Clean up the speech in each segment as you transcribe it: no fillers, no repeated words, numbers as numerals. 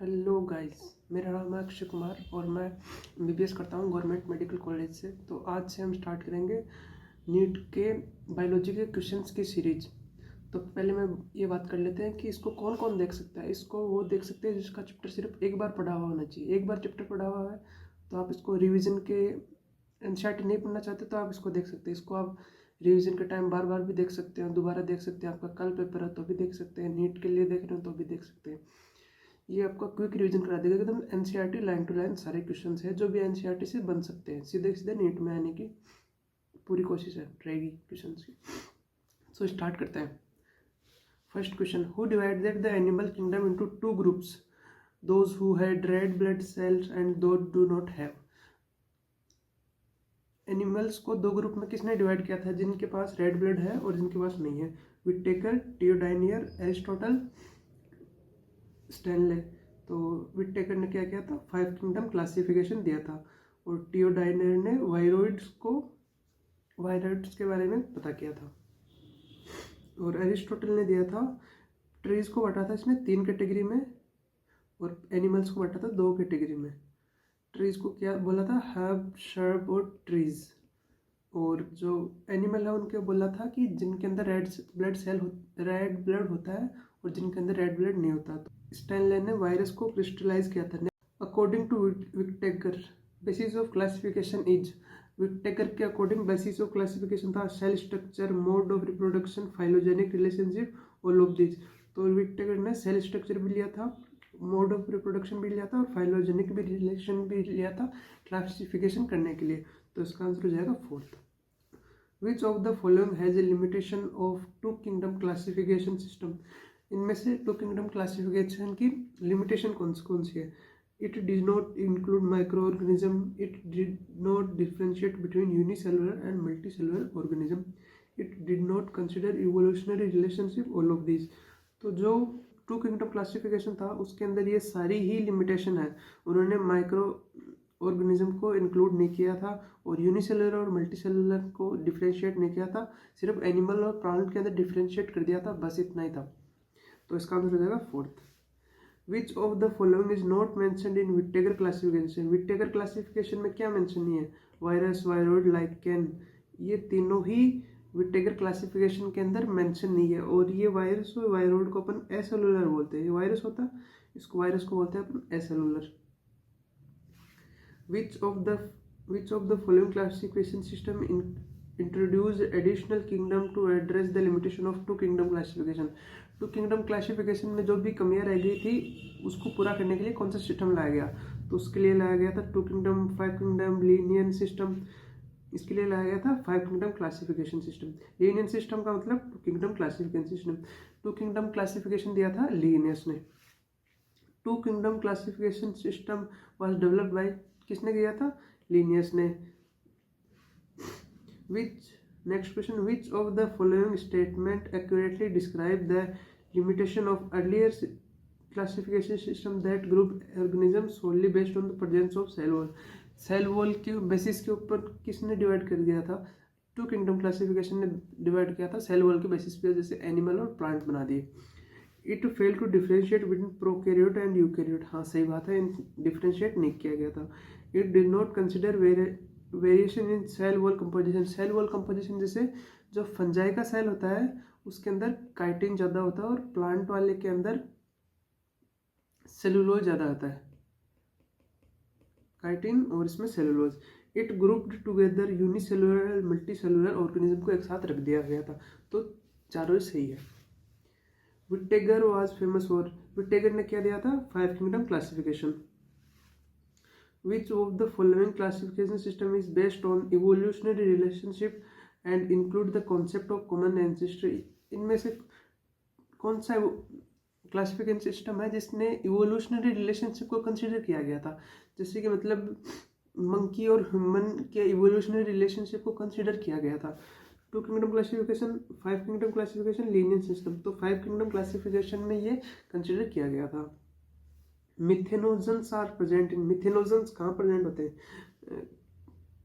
Hello guys, मेरा नाम है अक्षय कुमार और मैं एमबीबीएस करता हूँ गवर्नमेंट मेडिकल कॉलेज से। तो आज से हम स्टार्ट करेंगे नीट के बायोलॉजी के क्वेश्चंस की सीरीज। तो पहले मैं ये बात कर लेते हैं कि इसको कौन कौन देख सकता है। इसको वो देख सकते हैं जिसका चैप्टर सिर्फ एक बार पढ़ा हुआ होना चाहिए। एक बार चैप्टर पढ़ा हुआ है तो आप इसको रिविज़न के एनसीईआरटी नहीं पढ़ना चाहते तो आप इसको देख सकते हैं। इसको आप रिविज़न के टाइम बार बार भी देख सकते हैं, दोबारा देख सकते हैं। आपका कल पेपर है तो भी देख सकते हैं, नीट के लिए देख रहे हो तो भी देख सकते हैं। ये आपका क्विक रिवीजन करा देगा एकदम। एनसीईआरटी लाइन टू लाइन सारे क्वेश्चंस है जो भी एनसीईआरटी से बन सकते हैं, सीधे सीधे नीट में आने की पूरी कोशिश है रहेगी क्वेश्चंस की। सो स्टार्ट करते हैं। First question, who divided the animal kingdom into two groups, those who had read blood cells and those do not have. Animals को दो ग्रुप में किसने डिवाइड किया था? जिनके पास रेड ब्लड है और जिनके पास नहीं है। विटेकर, थियोडाइनियर, एरिस्टोटल, स्टैनले। तो विटेकर ने क्या किया था? 5 किंगडम क्लासिफिकेशन दिया था और थियोडाइनियर ने वायरोइड्स के बारे में पता किया था। और एरिस्टोटल ने दिया था, ट्रीज को बांटा था इसने 3 कैटेगरी में और एनिमल्स को बांटा था 2 कैटेगरी में। ट्रीज को क्या बोला था? हर्ब, शर्ब और ट्रीज। और जो एनिमल है उनके बोला था कि जिनके अंदर रेड ब्लड होता है और जिनके अंदर रेड ब्लड नहीं होता। तो स्टैनले ने वायरस को क्रिस्टलाइज किया था। According to Whittaker, basis of classification is. Whittaker के अकॉर्डिंग बेसिस ऑफ क्लासिफिकेशन था cell structure, mode of reproduction, phylogenetic relationship, all of this. तो विटेकर ने सेल स्ट्रक्चर भी लिया था, मोड ऑफ रिप्रोडक्शन भी लिया था और फाइलोजेनिक भी रिलेशन भी लिया था क्लासिफिकेशन करने के लिए। तो इसका आंसर हो जाएगा fourth. Which of the following has a limitation of two kingdom classification system. इनमें से टू किंगडम क्लासिफिकेशन की लिमिटेशन कौन सी है? It does not include microorganism, it did not differentiate between unicellular and multicellular organism, it did not consider evolutionary relationship, all of this. तो जो to kingdom classification था उसके अंदर ये सारी ही लिमिटेशन है। उन्होंने माइक्रो ऑर्गेनिज्म को इंक्लूड नहीं किया था और यूनिसेलुलर और मल्टीसेलुलर को डिफ्रेंशिएट नहीं किया था, सिर्फ एनिमल और प्लांट के अंदर डिफ्रेंशिएट कर दिया था, बस इतना ही था। तो इसका आंसर हो जाएगा fourth. Which of the following is not mentioned in Whittaker classification. Whittaker classification में क्या मेंशन नहीं है? वायरस, वायरोइड, लाइकेन, ये तीनों ही विटेकर क्लासिफिकेशन के अंदर मेंशन नहीं है। और ये वायरस और वायरोइड को अपन एसेलुलर बोलते हैं। ये वायरस होता है, इसको वायरस को बोलते हैं अपन एसेलुलर। Which of the following classification system introduced additional kingdom to address the limitation of two kingdom classification? Two kingdom classification में जो भी कमियां रह गई थी उसको पूरा करने के लिए कौन सा सिस्टम लाया गया? तो उसके लिए लाया गया था two kingdom, 5 kingdom, Linnaean system. इसके लिए लाया गया था 5 kingdom classification system. Linnaean system का मतलब two kingdom classification system. Two kingdom classification दिया था लीनियस ने। Two kingdom classification system was developed by, किसने किया था? लीनियस ने। Next question, which of the following statement accurately describe the limitation of earlier classification system that group organism solely based on the presence of cell wall. Cell wall के basis के ऊपर किसने divide कर दिया था? Two kingdom classification ने divide किया था सेल वॉल के बेसिस पे, जैसे एनिमल और प्लांट बना दिए। It fail to differentiate between prokaryote and eukaryote. हाँ सही बात है, डिफ्रेंशिएट नहीं किया गया था। It did not consider variation in cell wall composition. Cell wall composition जैसे जो फंजाई का सेल होता है उसके अंदर काइटिन ज़्यादा होता है और प्लांट वाले के अंदर सेलुलोज ज़्यादा होता है, काइटिन और इसमें cellulose. It grouped together unicellular and multicellular organism को एक साथ रख दिया गया था। तो चारों सही है। विटेगर वाज फेमस फॉर, विटेगर ने क्या दिया था? 5 kingdom classification. Which of the following classification system is based on evolutionary relationship and include the concept of common ancestry. इनमें से कौन सा क्लासिफिकेशन सिस्टम है जिसने इवोल्यूशनरी रिलेशनशिप को कंसिडर किया गया था? जैसे कि मतलब मंकी और ह्यूमन के इवोल्यूशनरी रिलेशनशिप को कंसिडर किया गया था। Two kingdom classification, 5 kingdom classification, Linnaean system. तो 5 किंगडम क्लासिफिकेशन में ये कंसिडर किया गया था। मिथेनोजन्स आर प्रेजेंट इन, मिथेनोजन्स कहाँ प्रेजेंट होते हैं?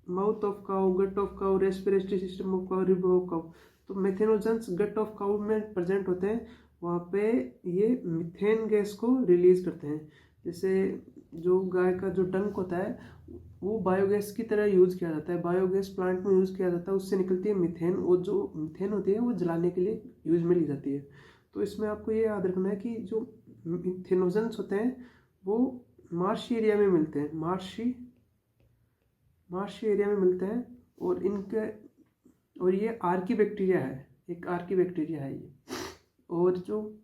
Mouth of cow, gut of cow, respiratory system of cow, rib of cow. तो मिथेनोजन्स गट ऑफ काउ में प्रेजेंट होते हैं, वहाँ पे ये मिथेन गैस को रिलीज करते हैं। जैसे जो गाय का जो डंक होता है वो बायोगैस की तरह यूज़ किया जाता है, बायोगैस प्लांट में यूज़ किया जाता है, उससे निकलती है मीथेन, और जो मीथेन होती है वो जलाने के लिए यूज में ली जाती है। तो इसमें आपको ये याद रखना है कि जो मिथेनोजेंस होते हैं वो मार्शी एरिया में मिलते हैं, मार्शी एरिया में मिलते हैं, और ये आर्की बैक्टीरिया है, एक आर्की बैक्टीरिया है ये। और जो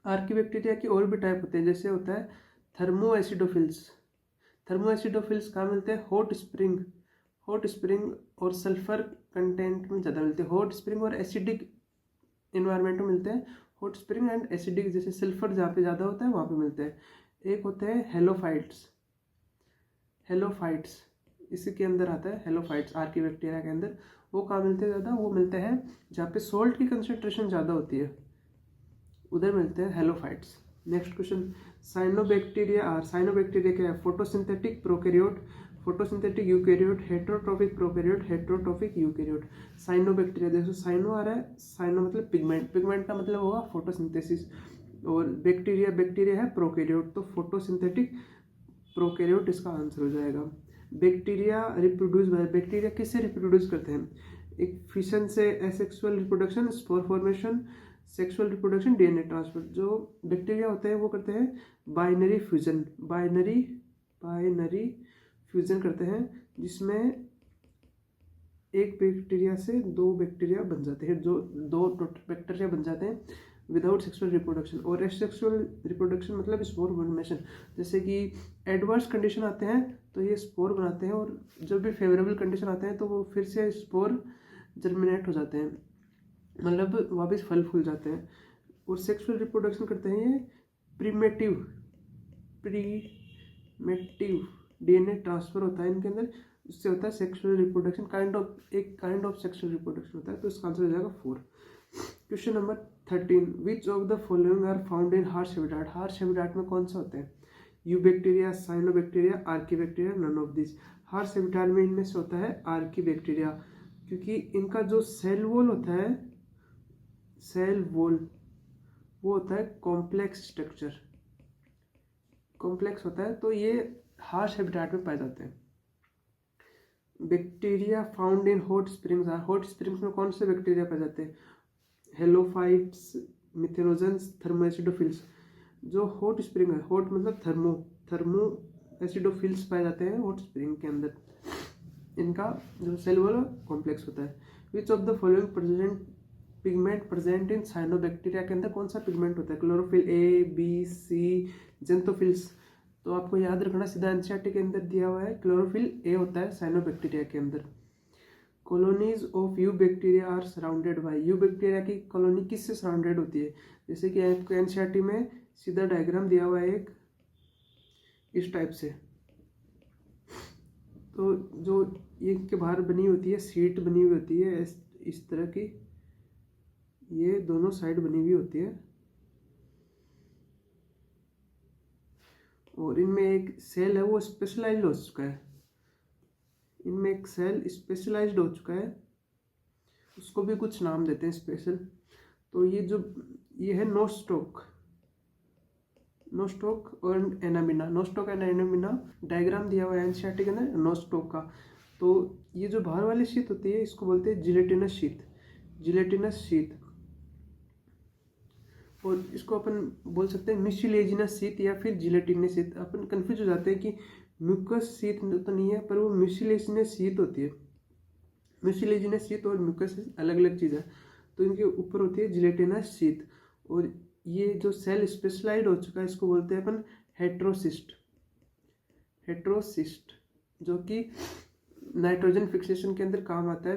आर्की बैक्टीरिया की और भी टाइप होते हैं, जैसे होता है थर्मोएसिडोफिल्स कहाँ मिलते हैं, हॉट स्प्रिंग और सल्फर कंटेंट में ज़्यादा मिलते हैं, हॉट स्प्रिंग और एसिडिक इन्वायरमेंट में मिलते हैं, हॉट स्प्रिंग एंड एसिडिक, जैसे सल्फर जहाँ पे ज़्यादा होता है वहाँ पे मिलते हैं। एक होते हैं हेलोफाइट्स, इसी के अंदर आता है हेलोफाइट्स, आर्की बैक्टीरिया के अंदर। वो कहाँ मिलते हैं ज़्यादा, वो मिलते हैं जहाँ पे सोल्ट की कंसनट्रेशन ज़्यादा होती है, उधर मिलते हैं हेलोफाइट्स। नेक्स्ट क्वेश्चन, साइनोबैक्टीरिया क्या है, photosynthetic eukaryote, heterotrophic prokaryote, heterotrophic eukaryote. Cyanobacteria, देखो साइनो आ रहा है, साइनो मतलब पिगमेंट का मतलब होगा फोटोसिंथेसिस, और बैक्टीरिया है प्रोकैरियोट, तो फोटोसिंथेटिक प्रोकैरियोट इसका आंसर हो जाएगा। बैक्टीरिया किससे रिप्रोड्यूस करते हैं, एक फिशन से asexual reproduction, spore formation, sexual reproduction, DNA transfer. जो बैक्टीरिया होते हैं वो करते हैं बाइनरी फ्यूजन करते हैं, जिसमें एक बैक्टीरिया से दो बैक्टीरिया बन जाते हैं, जो दो बैक्टीरिया बन जाते हैं विदाउट सेक्सुअल रिप्रोडक्शन। और एसेक्सुअल रिप्रोडक्शन मतलब स्पोर फॉर्मेशन, जैसे कि एडवर्स कंडीशन आते हैं तो ये स्पोर बनाते हैं, और जब भी फेवरेबल कंडीशन आते हैं तो वो फिर से स्पोर जर्मिनेट हो जाते हैं, मतलब वापस फल फूल जाते हैं। और सेक्सुअल रिप्रोडक्शन करते हैं ये प्रीमेटिव डीएनए ट्रांसफर होता है इनके अंदर, उससे होता है sexual reproduction, kind of sexual reproduction होता है। तो इसका आंसर हो जाएगा 4। Question number 13, which of the following are found in harsh habitat. Harsh habitat में कौन सा होते हैं, eubacteria, cyanobacteria, archaebacteria, none of this. Harsh habitat में इनमें से होता है आर्कीबैक्टीरिया, क्योंकि इनका जो सेल वॉल वो होता है कॉम्प्लेक्स स्ट्रक्चर, कॉम्प्लेक्स होता है, तो ये हार्श हैबिटाट में पाए जाते हैं। Bacteria found in hot springs में कौन से बैक्टीरिया पाए जाते हैं, हेलोफाइट्स, मिथेनोजेंस, थर्मोएसिडोफिल्स। जो हॉट स्प्रिंग है, हॉट मतलब थर्मो एसिडोफिल्स पाए जाते हैं हॉट स्प्रिंग के अंदर, इनका जो सेल वॉल कॉम्प्लेक्स होता है। विच of the following pigment present in cyanobacteria के अंदर कौन सा पिगमेंट होता है, क्लोरोफिल, ए, बी, सी, जेंथोफिल्स। तो आपको याद रखना, सीधा एनसीईआरटी के अंदर दिया हुआ है, क्लोरोफिल ए होता है साइनोबैक्टीरिया के अंदर। Colonies of eubacteria are surrounded by, eubacteria की कॉलोनी किससे सराउंडेड होती है, जैसे कि आपको एनसीईआरटी में सीधा डायग्राम दिया हुआ है एक इस टाइप से। तो जो ये के बाहर बनी होती है, सीट बनी हुई होती है इस तरह की, ये दोनों साइड बनी हुई होती है, और इनमें एक सेल है वो स्पेशलाइज्ड हो चुका है, इनमें एक सेल स्पेशलाइज्ड हो चुका है, उसको भी कुछ नाम देते हैं स्पेशल। तो ये है नोस्टॉक और एनामिना, नोस्टॉक एंड एनामिना डायग्राम दिया हुआ है एनसीईआरटी के अंदर नोस्टॉक का। तो ये जो बाहर वाली शीट होती है इसको बोलते हैं जिलेटिनस शीट, और इसको अपन बोल सकते हैं म्यूसिलेजिनस शीट या फिर जिलेटिनस शीट। अपन कंफ्यूज हो जाते हैं कि म्यूकस शीट तो नहीं है, पर वो म्यूसिलेजिनस शीट होती है। म्यूसिलेजिनस शीट और म्यूकस अलग अलग चीज़ है, तो इनके ऊपर होती है जिलेटिनस शीट। और ये जो सेल स्पेशलाइज्ड हो चुका है इसको बोलते हैं अपन हेट्रोसिस्ट, जो कि नाइट्रोजन फिक्सेशन के अंदर काम आता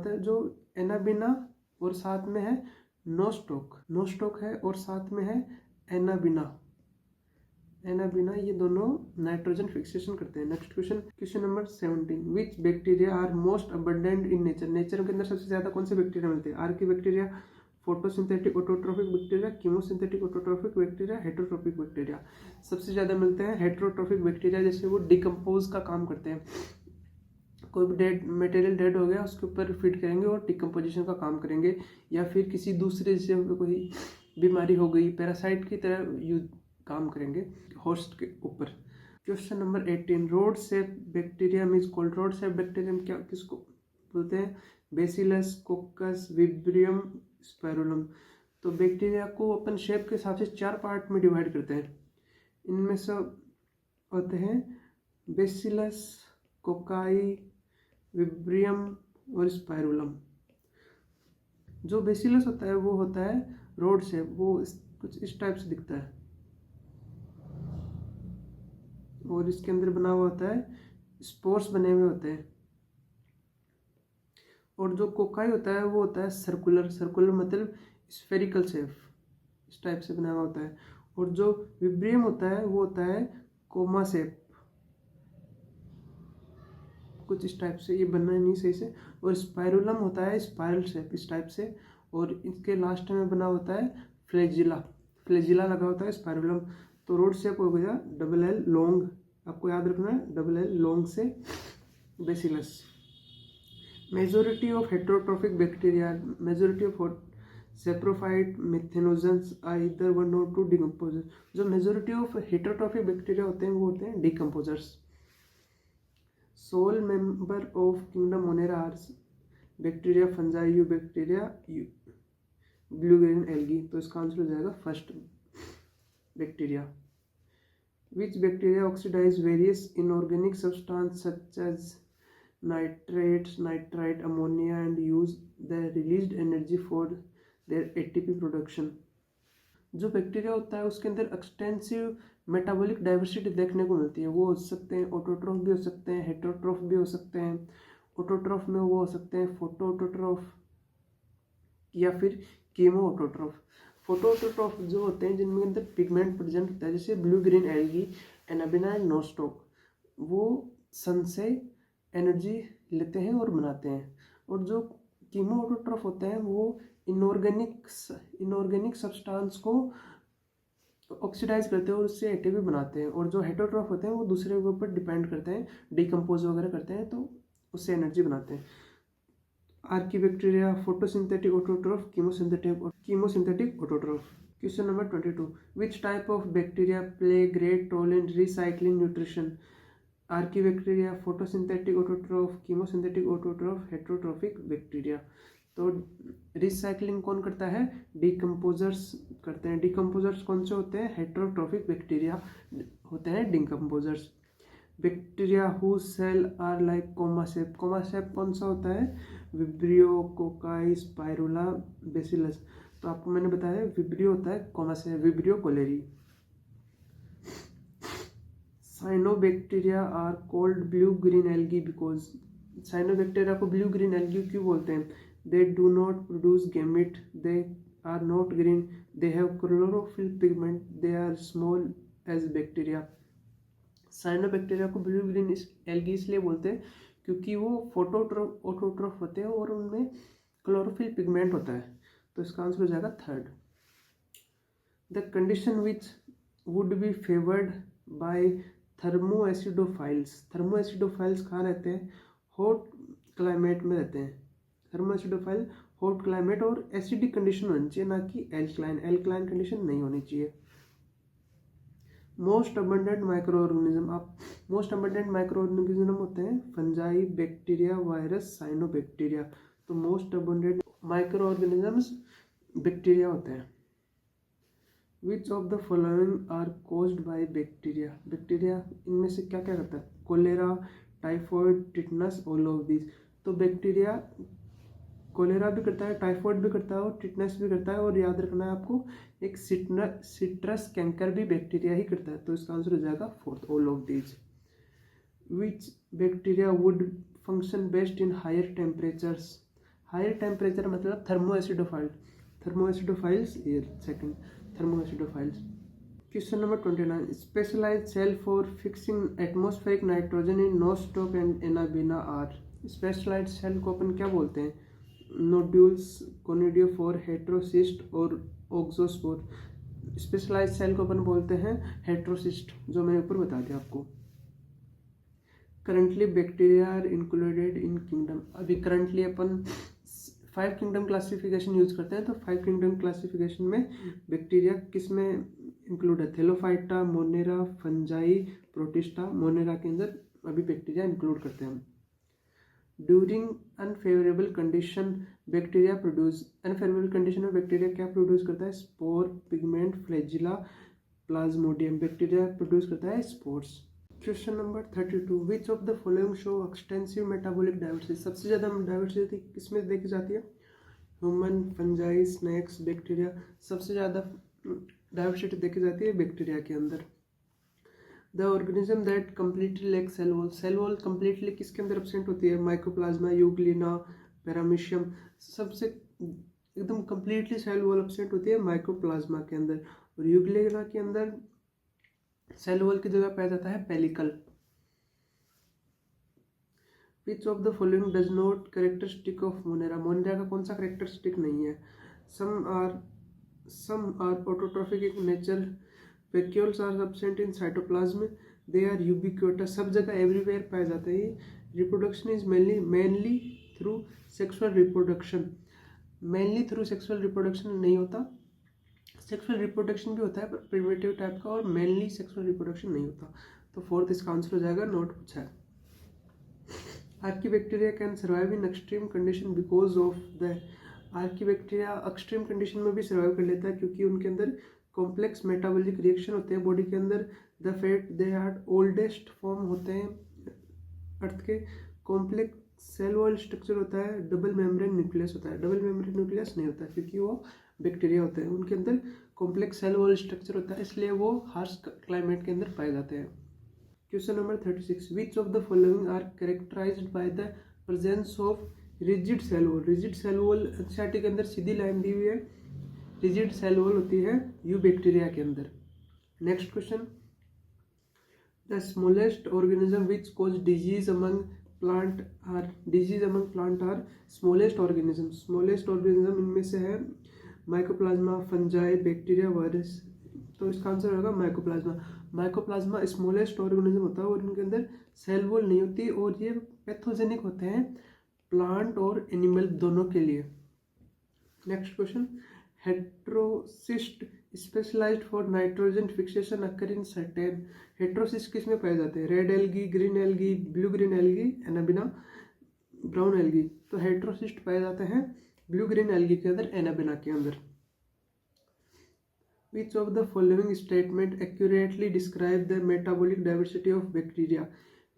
है, जो एनाबिना और साथ में है नोस्टॉक है, और साथ में है एनाबिना, ये दोनों नाइट्रोजन फिक्सेशन करते हैं। Next question number 17, which bacteria are most abundant in nature के अंदर सबसे ज्यादा कौन से बैक्टीरिया मिलते हैं, archaebacteria, photosynthetic autotrophic bacteria, chemosynthetic autotrophic bacteria, heterotrophic bacteria. सबसे ज्यादा मिलते हैं हेटेरोट्रोफिक बैक्टीरिया, जैसे वो डिकम्पोज का काम करते हैं, कोई भी मटेरियल डेड हो गया उसके ऊपर फीड करेंगे और डिकम्पोजिशन का काम करेंगे, या फिर किसी दूसरे जैसे कोई बीमारी हो गई, पैरासाइट की तरह काम करेंगे होस्ट के ऊपर। Question number 18, road shape bacterium is called. Road shape bacterium क्या किसको बोलते हैं? Bacillus, कोकस, विब्रियम, spirillum. तो बैक्टीरिया को अपन शेप के हिसाब से 4 पार्ट में डिवाइड करते हैं। इनमें से होते हैं बेसिलस, कोकाई, विब्रियम और स्पाइरुलम। जो बेसिलस होता है वो होता है रोड शेप, वो कुछ इस टाइप से दिखता है और इसके अंदर बना हुआ होता है, स्पोर्स बने हुए होते हैं। और जो कोकाई होता है वो होता है सर्कुलर, सर्कुलर मतलब स्फेरिकल शेप, इस टाइप से बना हुआ होता है। और जो विब्रियम होता है वो होता है कोमा शेप, कुछ इस टाइप से, ये बनना नहीं सही से। और स्पाइरुलम होता है स्पाइरल शेप, इस टाइप से। और इसके लास्ट में बना होता है फ्लैजिला, फ्लैजिला लगा होता है स्पाइरुलम। तो रोड शेप हो गया डबल एल लॉन्ग, आपको याद रखना है, डबल एल लॉन्ग से bacillus. Majority of heterotrophic bacteria, majority of saprophyte methanogens are इधर 1 और 2 डिकम्पोजर। जो मेजोरिटी ऑफ हेटेरोट्रॉफिक बैक्टीरिया होते हैं वो होते हैं decomposers. Sole member of kingdom Monera are bacteria, fungi, eubacteria, blue green algae. तो इसका आंसर हो जाएगा first bacteria. Which bacteria oxidise various inorganic substance such as nitrates, nitrite, ammonia and use the released energy for their ATP production। जो bacteria होता है उसके अंदर extensive metabolic diversity देखने को मिलती है। वो हो सकते हैं ऑटोट्रॉफ भी हो सकते हैं, हेटेरोट्रॉफ भी हो सकते हैं। ऑटोट्रॉफ में वो हो सकते हैं फोटो ऑटोट्रॉफ या फिर कीमो ऑटोट्रॉफ। फोटो ऑटोट्रॉफ जो होते हैं जिनमें अंदर पिगमेंट प्रेजेंट होता है, जैसे blue green algae, Anabaena and Nostoc, वो सन से एनर्जी लेते हैं और बनाते हैं। और जो कीमो ऑटोट्रॉफ होते हैं वो इनऑर्गेनिक सब्सटेंस को ऑक्सीडाइज करते हैं और उससे एटीपी बनाते हैं। और जो हेटेरोट्रॉफ होते हैं वो दूसरे के ऊपर डिपेंड करते हैं, डिकम्पोज वगैरह करते हैं तो उससे एनर्जी बनाते हैं। Archaebacteria, photosynthetic autotroph, chemosynthetic autotroph. Question number 22, which type of bacteria play great role in recycling nutrition? Archaebacteria, photosynthetic autotroph, chemosynthetic autotroph, heterotrophic bacteria. तो रिसाइक्लिंग कौन करता है? डिकम्पोजर्स करते हैं। डिकम्पोजर्स कौन से होते हैं? हेटेरोट्रॉफिक बैक्टीरिया होते हैं decomposers. Bacteria who cell are like comma shape, comma shape कौन सा होता है? Vibrio, cocci, spirilla, bacillus. तो आपको मैंने बताया विब्रियो होता है comma shape, vibrio cholerae. Cyanobacteria are called blue green algae because, cyanobacteria को ब्लू ग्रीन एल्गी क्यों बोलते हैं? They do not produce gamete, they are not green, they have chlorophyll pigment, they are small as bacteria. Cyanobacteria को blue green algae इसलिए बोलते हैं क्योंकि वो ऑटोट्रॉफ होते हैं और उनमें क्लोरोफिल पिगमेंट होता है। तो इसका आंसर हो जाएगा third. The condition which would be favoured by thermoacidophiles, thermoacidophiles कहाँ रहते हैं? हॉट क्लाइमेट में रहते हैं। थर्मोएसिडोफाइल हॉट क्लाइमेट और एसिडिक कंडीशन होनी चाहिए, ना कि एल्कलाइन, एल्कलाइन कंडीशन नहीं होनी चाहिए। मोस्ट अबंडेंट माइक्रो ऑर्गेनिज्म, आप मोस्ट अबंडेंट माइक्रो ऑर्गेनिज्म होते हैं फंजाई, बैक्टीरिया, वायरस, साइनोबैक्टीरिया। तो most abundant microorganisms bacteria होते हैं। Which of the following are caused by bacteria, bacteria इनमें से क्या क्या करता है? Cholera, typhoid, tetanus, all of this. तो बैक्टीरिया कोलेरा भी करता है, टाइफॉइड भी करता है और टिटनस भी करता है। और याद रखना है आपको, एक सिट्रस कैंकर भी बैक्टीरिया ही करता है। तो इसका आंसर हो जाएगा fourth, all of these. Which bacteria would function best in higher temperatures? Higher temperature मतलब थर्मोएसिडोफाइल, थर्मोएसिडोफाइल्स ये second, thermoacidophiles. Question number 29, specialised cell for fixing atmospheric nitrogen in Nostoc and anabaena are. Specialised cell को अपन क्या बोलते हैं? Nodules, conidiophore, heterocyst और ऑक्सोस्पोर। Specialised cell को अपन बोलते हैं हेट्रोसिस्ट, जो मैंने ऊपर बता दिया आपको। Currently bacteria are included in kingdom, अभी करंटली अपन 5 किंगडम क्लासिफिकेशन यूज करते हैं, तो 5 किंगडम क्लासिफिकेशन में बैक्टीरिया किस में इंक्लूड है? Thallophyta, Monera, fungi, protista. Monera के अंदर अभी बैक्टीरिया इंक्लूड करते हैं हम। During unfavourable condition bacteria produce, unfavourable condition में बैक्टीरिया क्या प्रोड्यूस करता है? Spore, pigment, flagella, Plasmodium. Bacteria produce करता है spores. Question number 32, which of the following show extensive metabolic diversity. सबसे ज़्यादा डाइवर्सिटी किसमें देखी जाती है? Human, fungi, snacks, bacteria. सबसे ज़्यादा डाइवर्सिटी देखी जाती है बैक्टीरिया के अंदर। The organism that completely lack cell wall, cell wall completely किसके अंदर एब्सेंट होती है? Mycoplasma, euglena, paramecium. सबसे एकदम कम्प्लीटली सेल वॉल एब्सेंट होती है माइकोप्लाज्मा के अंदर, और यूग्लिना के अंदर सेल वॉल की जगह पाया जाता है pellicle. Which of the following does not characteristic of Monera, Monera का कौन सा कैरेक्टरिस्टिक नहीं है? Some are autotrophic in nature, vacuoles are absent in cytoplasm, they are ubiquitous, सब जगह एवरीवेयर पाया जाता है। Reproduction is mainly through sexual reproduction, mainly through sexual reproduction नहीं होता, सेक्सुअल रिप्रोडक्शन भी होता है पर प्रिमिटिव टाइप का, और मेनली सेक्सुअल रिप्रोडक्शन नहीं होता। तो फोर्थ इसका आंसर हो जाएगा नोट पूछा है। Archaebacteria can survive in extreme condition because of the, archaebacteria extreme condition में भी सर्वाइव कर लेता है क्योंकि उनके अंदर कॉम्प्लेक्स मेटाबॉलिक रिएक्शन होते हैं बॉडी के अंदर। The fat they are oldest form होते हैं अर्थ के। कॉम्प्लेक्स सेल वॉल स्ट्रक्चर होता है, डबल मेम्ब्रेन न्यूक्लियस होता है। डबल मेम्ब्रेन न्यूक्लियस नहीं होता क्योंकि वो बैक्टीरिया होते हैं, उनके अंदर कॉम्प्लेक्स सेल वॉल स्ट्रक्चर होता है, इसलिए वो हार्श क्लाइमेट के अंदर पाए जाते हैं। Question number 36, which of the following are characterised by the presence of rigid cell wall. Rigid cell wall NCERT के अंदर सीधी लाइन दी हुई है, रिजिड सेल वॉल होती है यू बैक्टीरिया के अंदर। Next question, the smallest organism which cause disease among plant are, disease among plant are smallest organism. Smallest organism इनमें से है माइकोप्लाज्मा, फंजाई, बैक्टीरिया, वायरस। तो इसका आंसर होगा माइकोप्लाज्मा। माइकोप्लाज्मा स्मॉलेस्ट ऑर्गेनिज्म होता है और इनके अंदर सेल वॉल नहीं होती, और ये पैथोजेनिक होते हैं प्लांट और एनिमल दोनों के लिए। Next question, heterocyst specialized for nitrogen fixation occur in certain. Heterocyst किस में पाए जाते हैं? Red algae, green algae, blue green algae, anabaena, brown algae. तो हेट्रोसिस्ट पाए जाते हैं ब्लू ग्रीन एल्गी के अंदर, एनाबिना के अंदर। Which of the following statement accurately describe the metabolic diversity of bacteria.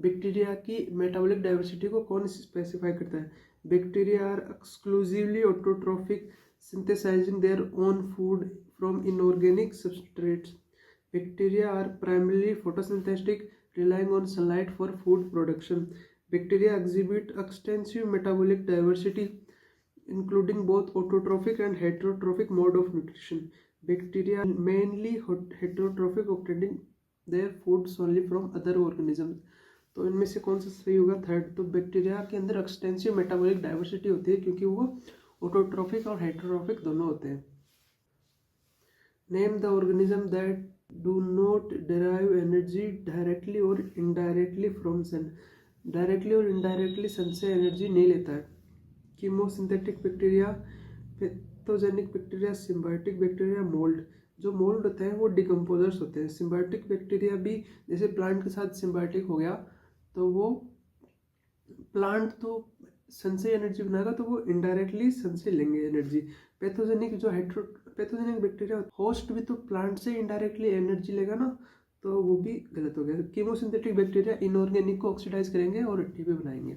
Bacteria की मेटाबॉलिक डाइवर्सिटी को कौन स्पेसिफाई करता है? Bacteria are exclusively autotrophic, synthesizing their own food from inorganic substrates. Bacteria are primarily photosynthetic, relying on sunlight for food production. Bacteria exhibit extensive metabolic diversity, including both autotrophic and heterotrophic mode of nutrition. Bacteria are mainly heterotrophic, obtaining their foods only from other organisms. तो इनमें से कौन सा सही होगा? Third. तो bacteria के अंदर एक्सटेंसिव मेटाबॉलिक डाइवर्सिटी होती है क्योंकि वो ऑटोट्रॉफिक और हेटेरोट्रॉफिक दोनों होते हैं। Name the organism that do not derive energy directly और इनडायरेक्टली फ्रॉम सन। डायरेक्टली और इनडायरेक्टली सन से एनर्जी नहीं लेता है। Chemosynthetic bacteria, pathogenic bacteria, symbiotic bacteria, mould. जो मोल्ड होते हैं वो डिकम्पोजर्स होते हैं। सिम्बायोटिक बैक्टीरिया भी जैसे प्लांट के साथ सिम्बायोटिक हो गया तो वो प्लांट तो सन से एनर्जी बनाएगा तो वो इनडायरेक्टली सन से लेंगे एनर्जी। पैथोजेनिक जो पैथोजेनिक बैक्टीरिया होस्ट भी तो प्लांट से इनडायरेक्टली एनर्जी लेगा ना, तो वो भी गलत हो गया। कीमोसिंथेटिक बैक्टीरिया इनऑर्गेनिक को ऑक्सीडाइज करेंगे और एटीपी बनाएंगे।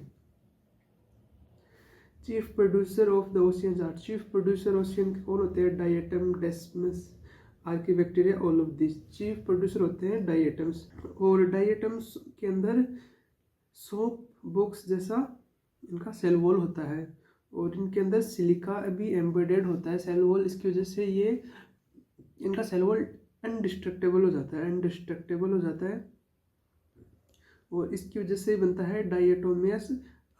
Chief producer of the oceans are, chief producer ocean के कौन होते हैं? Diatom, desmids, archaebacteria, all of this chief producer होते हैं डायटम्स। और डायटम्स के अंदर सोप बॉक्स जैसा इनका सेल वॉल होता है और इनके अंदर सिलिका भी एम्बेडेड होता है सेल वॉल। इसकी वजह से ये इनका सेल वॉल अनडिस्ट्रक्टेबल हो जाता है, अनडिस्ट्रक्टेबल हो जाता है और इसकी वजह से बनता है डायटोमियस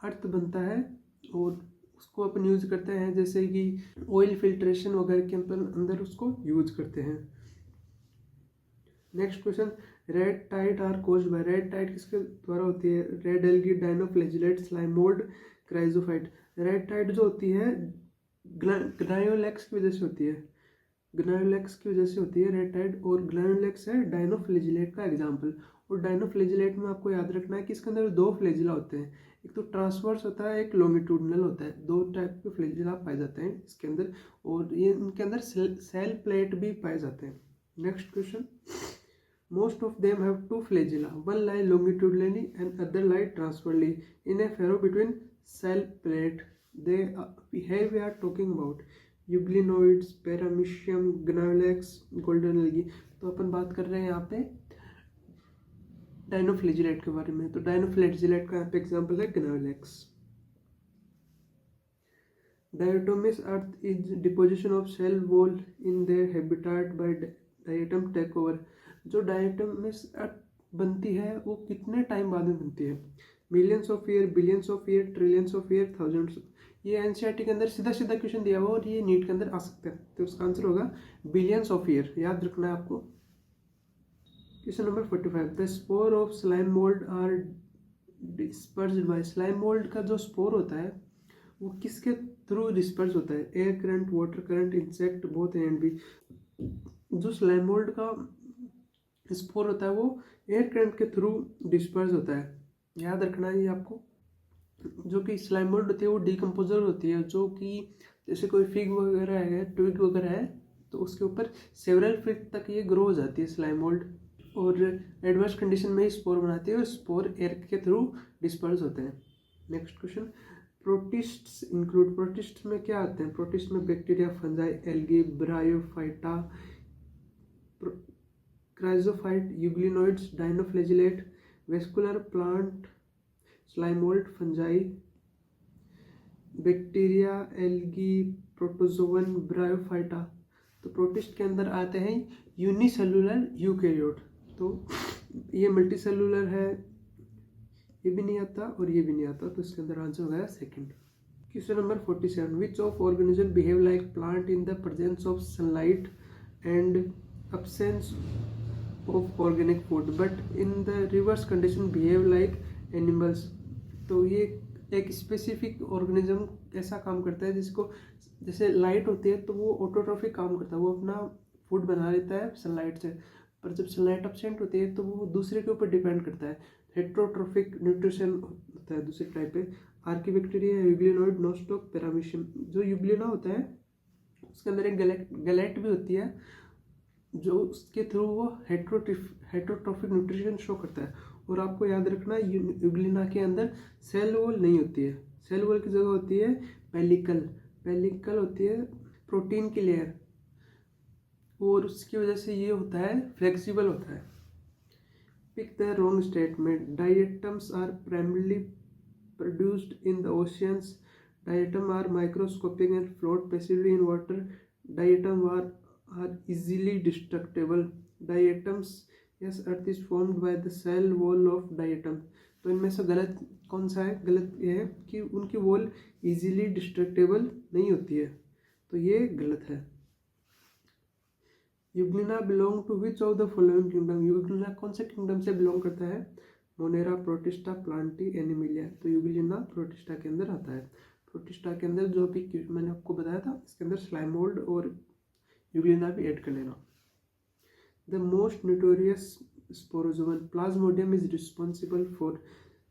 अर्थ बनता है और उसको अपन यूज करते हैं जैसे कि ऑयल फिल्ट्रेशन वगैरह के अंदर उसको यूज करते हैं। Next question, red tide are caused by, red tide किसके द्वारा होती है? Red algae, dinoflagellate, slime mould, chrysophyte. Red tide जो होती है ग्नायोलेक्स की वजह से होती है, ग्नायोलेक्स की वजह से होती है रेड टाइड। और ग्नायोलेक्स है डायनोफ्लेजिलेट का एग्जाम्पल। और डायनोफ्लेजिलेट में आपको याद रखना है कि इसके अंदर दो फ्लेजिला होते हैं, एक तो ट्रांसवर्स होता है, एक लॉन्गिट्यूडनल होता है। दो टाइप के फ्लेजिला पाए जाते हैं इसके अंदर, और ये इनके अंदर सेल प्लेट भी पाए जाते हैं। Next question, most of them have two flagella, one lie longitudinally and other lie transversely in a furrow between cell plate. They here we are talking about euglenoids, paramecium, gnayolex, golden algae। तो अपन बात कर रहे हैं यहाँ पे डायनोफ्लेजिलेट के बारे में। तो डायनोफ्लेजिलेट का यहाँ पे एग्जाम्पल है gnayolex। Diatomaceous earth is deposition of cell wall in their habitat by diatom takeover। जो डायटोमस अर्थ बनती है वो कितने टाइम बाद में बनती है? Millions of year, billions of year, trillions of year, thousands. ये एनसीईआरटी के अंदर सीधा सीधा क्वेश्चन दिया हुआ और ये नीट के अंदर आ सकता है। तो उसका आंसर होगा बिलियंस ऑफ ईयर, याद रखना है आपको। Question number 45, the spore of slime mold are dispersed by. Slime mold का जो स्पोर होता है वो किसके थ्रू डिस्पर्स होता है? Air current, water current, insect, both A and B. जो स्लाइम मोल्ड का स्पोर होता है वो एयर करंट के थ्रू डिस्पर्स होता है, याद रखना है ये आपको। जो कि स्लाइम मोल्ड होती है वो डिकम्पोजर होती है, जो कि जैसे कोई फिग वगैरह है, ट्विग वगैरह है, तो उसके ऊपर सेवरल फीट तक ये ग्रो हो जाती है स्लाइम मोल्ड, और एडवर्स कंडीशन में ही स्पोर बनाती है और स्पोर एयर के थ्रू डिस्पर्स होते हैं। Next question, protists include. Protist में क्या आते हैं? प्रोटिस्ट में bacteria, fungi, algae, bryophyta, chrysophyte, euglenoids, dinoflagellate, vascular plant, slime mould, fungi, bacteria, algae, protozoan, bryophyta. तो प्रोटिस्ट के अंदर आते हैं यूनिसेलुलर यूकैरियोट। तो ये मल्टीसेलुलर है, ये भी नहीं आता और ये भी नहीं आता, तो इसके अंदर आंसर हो गया second. Question number 47, which of organism behave like plant in the presence of sunlight and absence of organic food but in the reverse condition behave like animals। तो ये एक स्पेसिफिक ऑर्गेनिज्म ऐसा काम करता है जिसको, जैसे लाइट होती है तो वो ऑटोट्रॉफिक काम करता है, वो अपना फूड बना लेता है सनलाइट से, पर जब सनलाइट एब्सेंट होती है तो वो दूसरे के ऊपर डिपेंड करता है। हेट्रोट्रॉफिक न्यूट्रिशन होता है दूसरे टाइप पे। Archaebacteria, यूग्लिनोइड, Nostoc, paramecium. जो यूग्लिना होता है उसके अंदर एक गैलेट भी होती है, जो उसके थ्रू वो हेट्रोट्रॉफिक न्यूट्रिशन शो करता है। और आपको याद रखना है यूग्लिना के अंदर सेल वॉल नहीं होती है, सेल वॉल की जगह होती है पेलिकल। पेलिकल होती है प्रोटीन की लेयर, और उसकी वजह से ये होता है फ्लेक्सिबल होता है। Pick the wrong statement. Diatoms are primarily produced in the oceans। Diatom are microscopic and float passively in water। Diatom are easily destructible। Diatoms, yes, earth is formed by the cell wall of diatom। तो इनमें से गलत कौन सा है? गलत ये है कि उनकी वॉल इजीली डिस्ट्रक्टेबल नहीं होती है, तो ये गलत है। Euglena belong to which of the following kingdom. Euglena कौन से किंगडम से बिलोंग करता है? Monera, protista, plantae, animalia. तो यूग्लिना प्रोटिस्टा के अंदर आता है। प्रोटिस्टा के अंदर जो भी मैंने आपको बताया था, इसके अंदर स्लाइमोल्ड और यूग्लिना भी ऐड कर लेना। The most notorious sporozoan. Plasmodium is responsible for.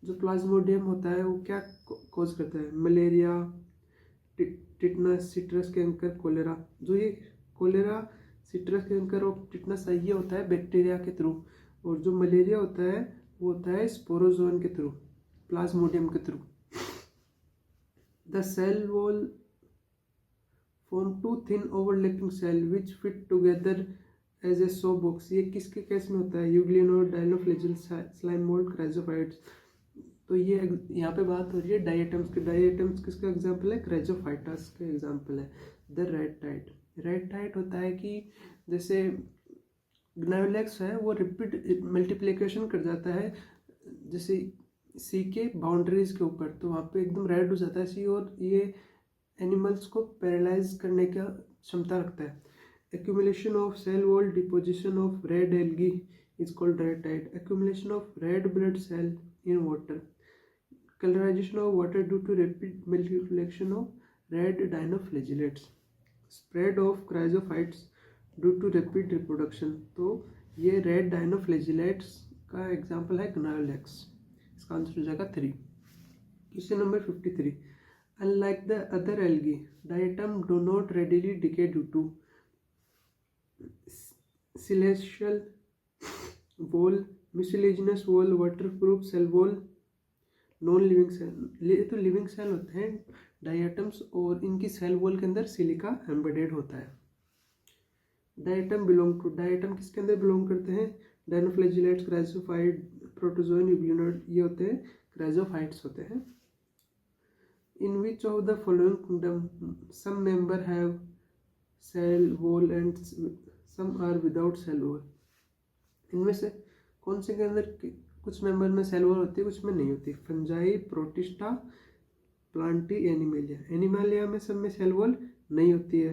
जो प्लाज्मोडियम होता है वो क्या कॉज करता है? Malaria, tetanus, citrus canker, cholera. जो ये कोलेरा, सिट्रस कैंकर और टिटनस ये होता है बैक्टीरिया के थ्रू, और जो मलेरिया होता है वो होता है स्पोरोजोन के थ्रू, प्लाज्मोडियम के through. The cell wall form two thin overlapping cell which fit together as a soap box. ये किसके केस में होता है? Euglenoid, dinoflagellate, slime mould, chrysophytes. तो ये यहाँ पे बात हो रही है डायटम्स की। डायटम्स किसका एग्जाम्पल है? क्राइजोफाइटस का एग्जाम्पल है। The red tide. Red tide होता है कि जैसे ग्नायोलेक्स है वो रिपीट मल्टीप्लिकेशन कर जाता है जैसे सी के बाउंड्रीज के ऊपर, तो वहाँ पे एकदम रेड हो जाता है सी, और ये एनिमल्स को पैरालाइज करने का क्षमता रखता है। Accumulation of cell wall, deposition of red algae is called red tide. Accumulation of red blood cell in water, colourisation of water due to rapid multiplication of red dinoflagellates, spread of chrysophytes due to rapid reproduction. तो ये red dinoflagellates का example है गनायोलेक्स। इसका answer हो जाएगा 3। Question number 53, unlike the other algae diatom do not readily decay due to siliceous wall, mucilaginous wall, waterproof cell wall, non living cell. ये तो living cell होते हैं डायटम्स, और इनकी सेल वॉल के अंदर सिलिका एम्बेडेड होता है। डायटम बिलोंग टू, डायटम किसके अंदर बिलोंग करते हैं? डायनोफ्लैजिलेट्स, क्राइजोफाइट, प्रोटोजोन, यूग्लिनोड, ये होते हैं क्राइजोफाइट्स होते हैं। In which of the following kingdom some member have cell wall and some are without cell wall? इनमें से कौन से के अंदर कुछ मेंबर में सेल वॉल होती है, कुछ में नहीं होती? Fungi, protista, Plantae, animalia. Animalia में सब में सेल वॉल नहीं होती है,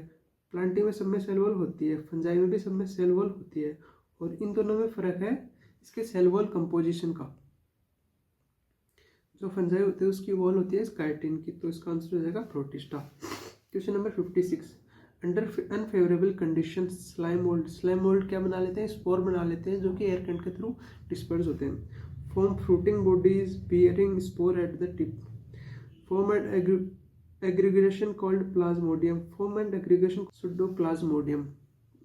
प्लांटी में सब में सेल वॉल होती है, फंजाई में भी सब में सेल वॉल होती है। और इन दोनों में फ़र्क है इसके सेल वॉल कंपोजिशन का। जो फंजाई होती है उसकी वॉल होती है काइटिन की, तो इसका आंसर हो जाएगा protista. Question number 56, under unfavourable condition slime mould, slime mould क्या बना लेते हैं? स्पोर बना लेते हैं, जो कि एयर करंट के थ्रू डिस्पर्स होते हैं। Form fruiting bodies bearing spore at the tip, form and aggregation called plasmodium, form and aggregation pseudoplasmodium.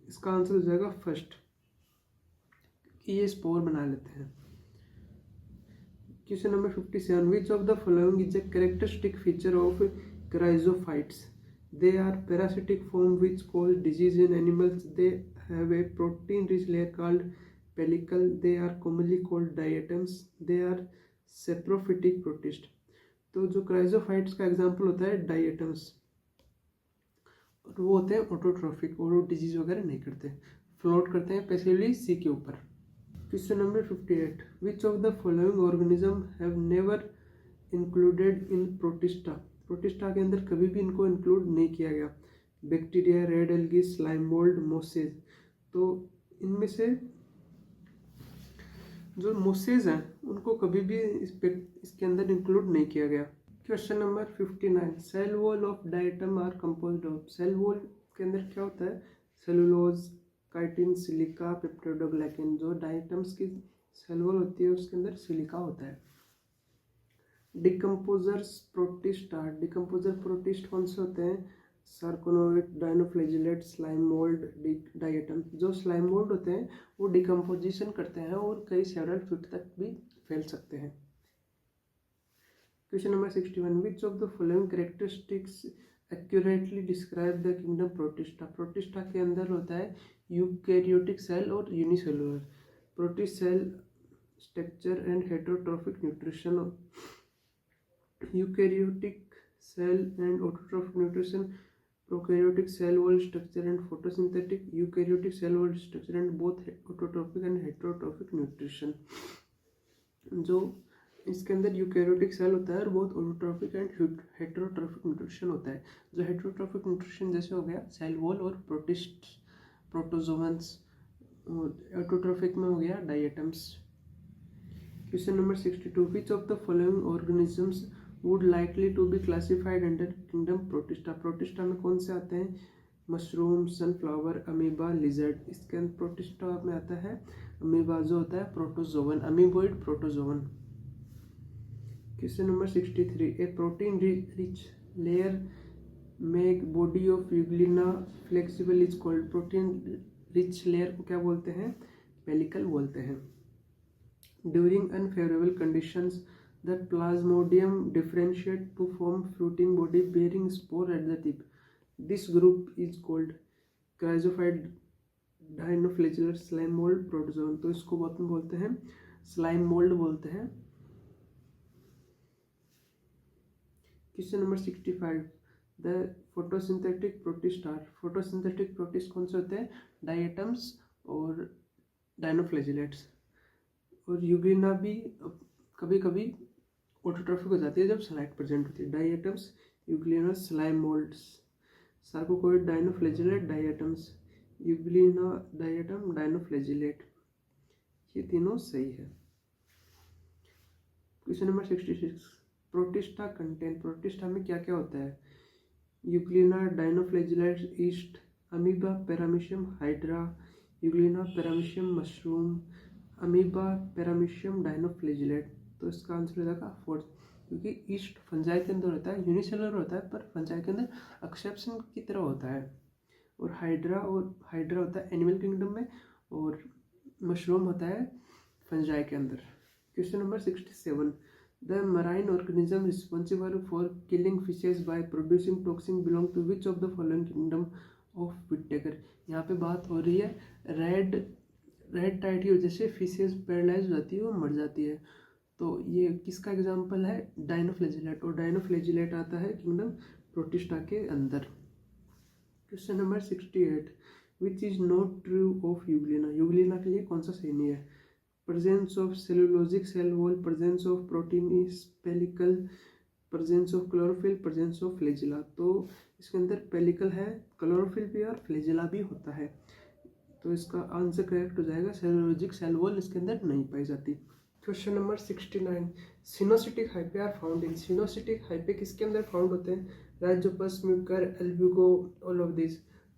इसका आंसर हो जाएगा फर्स्ट, कि ये स्पोर बना लेते हैं। Question number 57, which of the following is a characteristic feature of chrysophytes? They are parasitic form which cause disease in animals. They have a protein-rich layer called pellicle. They are commonly called diatoms. They are saprophytic protist. तो जो chrysophytes का example होता है diatoms, और वो होते हैं autotrophic, और वो डिजीज वगैरह नहीं करते, फ्लोट करते हैं पैसिवली सी के ऊपर। Question number 58, which of the following organism have never included in protista? Protista के अंदर कभी भी इनको इंक्लूड नहीं किया गया। Bacteria, red algae, slime mould, mosses. तो इनमें से जो मोसेज हैं उनको कभी भी इसके अंदर इंक्लूड नहीं किया गया। Question number 59, cell wall of diatom are composed of, cell wall के अंदर क्या होता है? Cellulose, chitin, silica, peptidoglycan. जो डायटम्स की सेल वॉल होती है उसके अंदर सिलिका होता है। डिकम्पोजर्स प्रोटिस्टा, डिकम्पोजर प्रोटिस्ट कौन से होते हैं? सार्कोनोइड, डायनोफ्लैजिलेट, स्लाइम मोल्ड, डायटम। जो स्लाइम मोल्ड होते हैं वो डिकम्पोजिशन करते हैं और कई सेवरल फीट तक भी फैल सकते हैं। Question number 61, which of the following characteristics accurately describe the kingdom protista? Protista के अंदर होता है यूकैरियोटिक सेल और unicellular. Protist cell structure and heterotrophic nutrition, eukaryotic cell and autotrophic nutrition, prokaryotic cell wall structure and photosynthetic, eukaryotic cell wall structure and both autotrophic and heterotrophic nutrition। जो इसके अंदर eukaryotic cell होता है और बहुत autotrophic and heterotrophic nutrition होता है। जो हेटेरोट्रॉफिक न्यूट्रिशन जैसे हो गया सेल वॉल और प्रोटिस्ट, प्रोटोजोवंस, ऑटोट्रॉफिक में हो गया diatoms. Question number 62, which of the following organisms would likely to be classified under kingdom protista? Protista में कौन से आते हैं? Mushroom, sunflower, amoeba, lizard. इसके अंदर प्रोटिस्टा में आता है अमीबा, जो होता है protozoan, amoeboid protozoan. Question number 63, A protein rich layer make body of Euglena flexible is called, protein rich layer को क्या बोलते हैं? पेलिकल बोलते हैं। During unfavourable conditions the plasmodium differentiate to form fruiting body bearing spore at the tip. This group is called chrysophyte, dinoflagellate, slime mold, protozoan। तो इसको बहुत में बोलते हैं स्लाइम मोल्ड बोलते हैं। Question number 65, the photosynthetic protist are, photosynthetic protist कौन से होते हैं? डायटम्स और डायनोफ्लैजिलेट्स। और यूग्लिना भी कभी कभी ऑटोट्रॉफिक हो जाती है जब सलाइट प्रेजेंट होती है। डायटम्स, यूग्लिना, स्लाइम मोल्ड्स, सार्कोकोइड, dinoflagellate, diatoms, euglena, diatom, dinoflagellate, ये तीनों सही है। Question number 66, protista contain, protista में क्या क्या होता है? Euglena, dinoflagellate, yeast, amoeba, paramecium, hydra, euglena, paramecium, mushroom, amoeba, paramecium, dinoflagellate. तो इसका आंसर हो जाएगा फोर्थ, क्योंकि ईस्ट फंजाई के अंदर होता है, यूनिसेलुलर होता है, पर फंजाई के अंदर एक्सेप्शन की तरह होता है। और हाइड्रा होता है एनिमल किंगडम में, और मशरूम होता है फंजाई के अंदर। Question number 67, the marine organism responsible for killing fishes by producing toxin belong to which of the following kingdom of Whittaker. यहाँ पे बात हो रही है रेड टाइड की वजह से फिशेज पैरालाइज हो जाती है, वो मर जाती है। तो ये किसका एग्जाम्पल है? डाइनोफ्लैजिलेट, और डाइनोफ्लैजिलेट आता है किंगडम प्रोटिस्टा के अंदर। Question number 68, which is not true of euglena. Euglena के लिए कौन सा सही नहीं है? Presence of cellulosic cell wall, presence of protein pellicle, presence of chlorophyll, presence of flagella. तो इसके अंदर पेलिकल है, क्लोरोफिल भी और फ्लैजिला भी होता है। तो इसका आंसर करेक्ट हो जाएगा, सेलुलोजिक सेल वॉल इसके अंदर नहीं पाई जाती। Question number 69, coenocytic hyphae are found in. Coenocytic hyphae किसके अंदर फाउंड होते हैं? Rhizopus, mucor, albugo, all of this.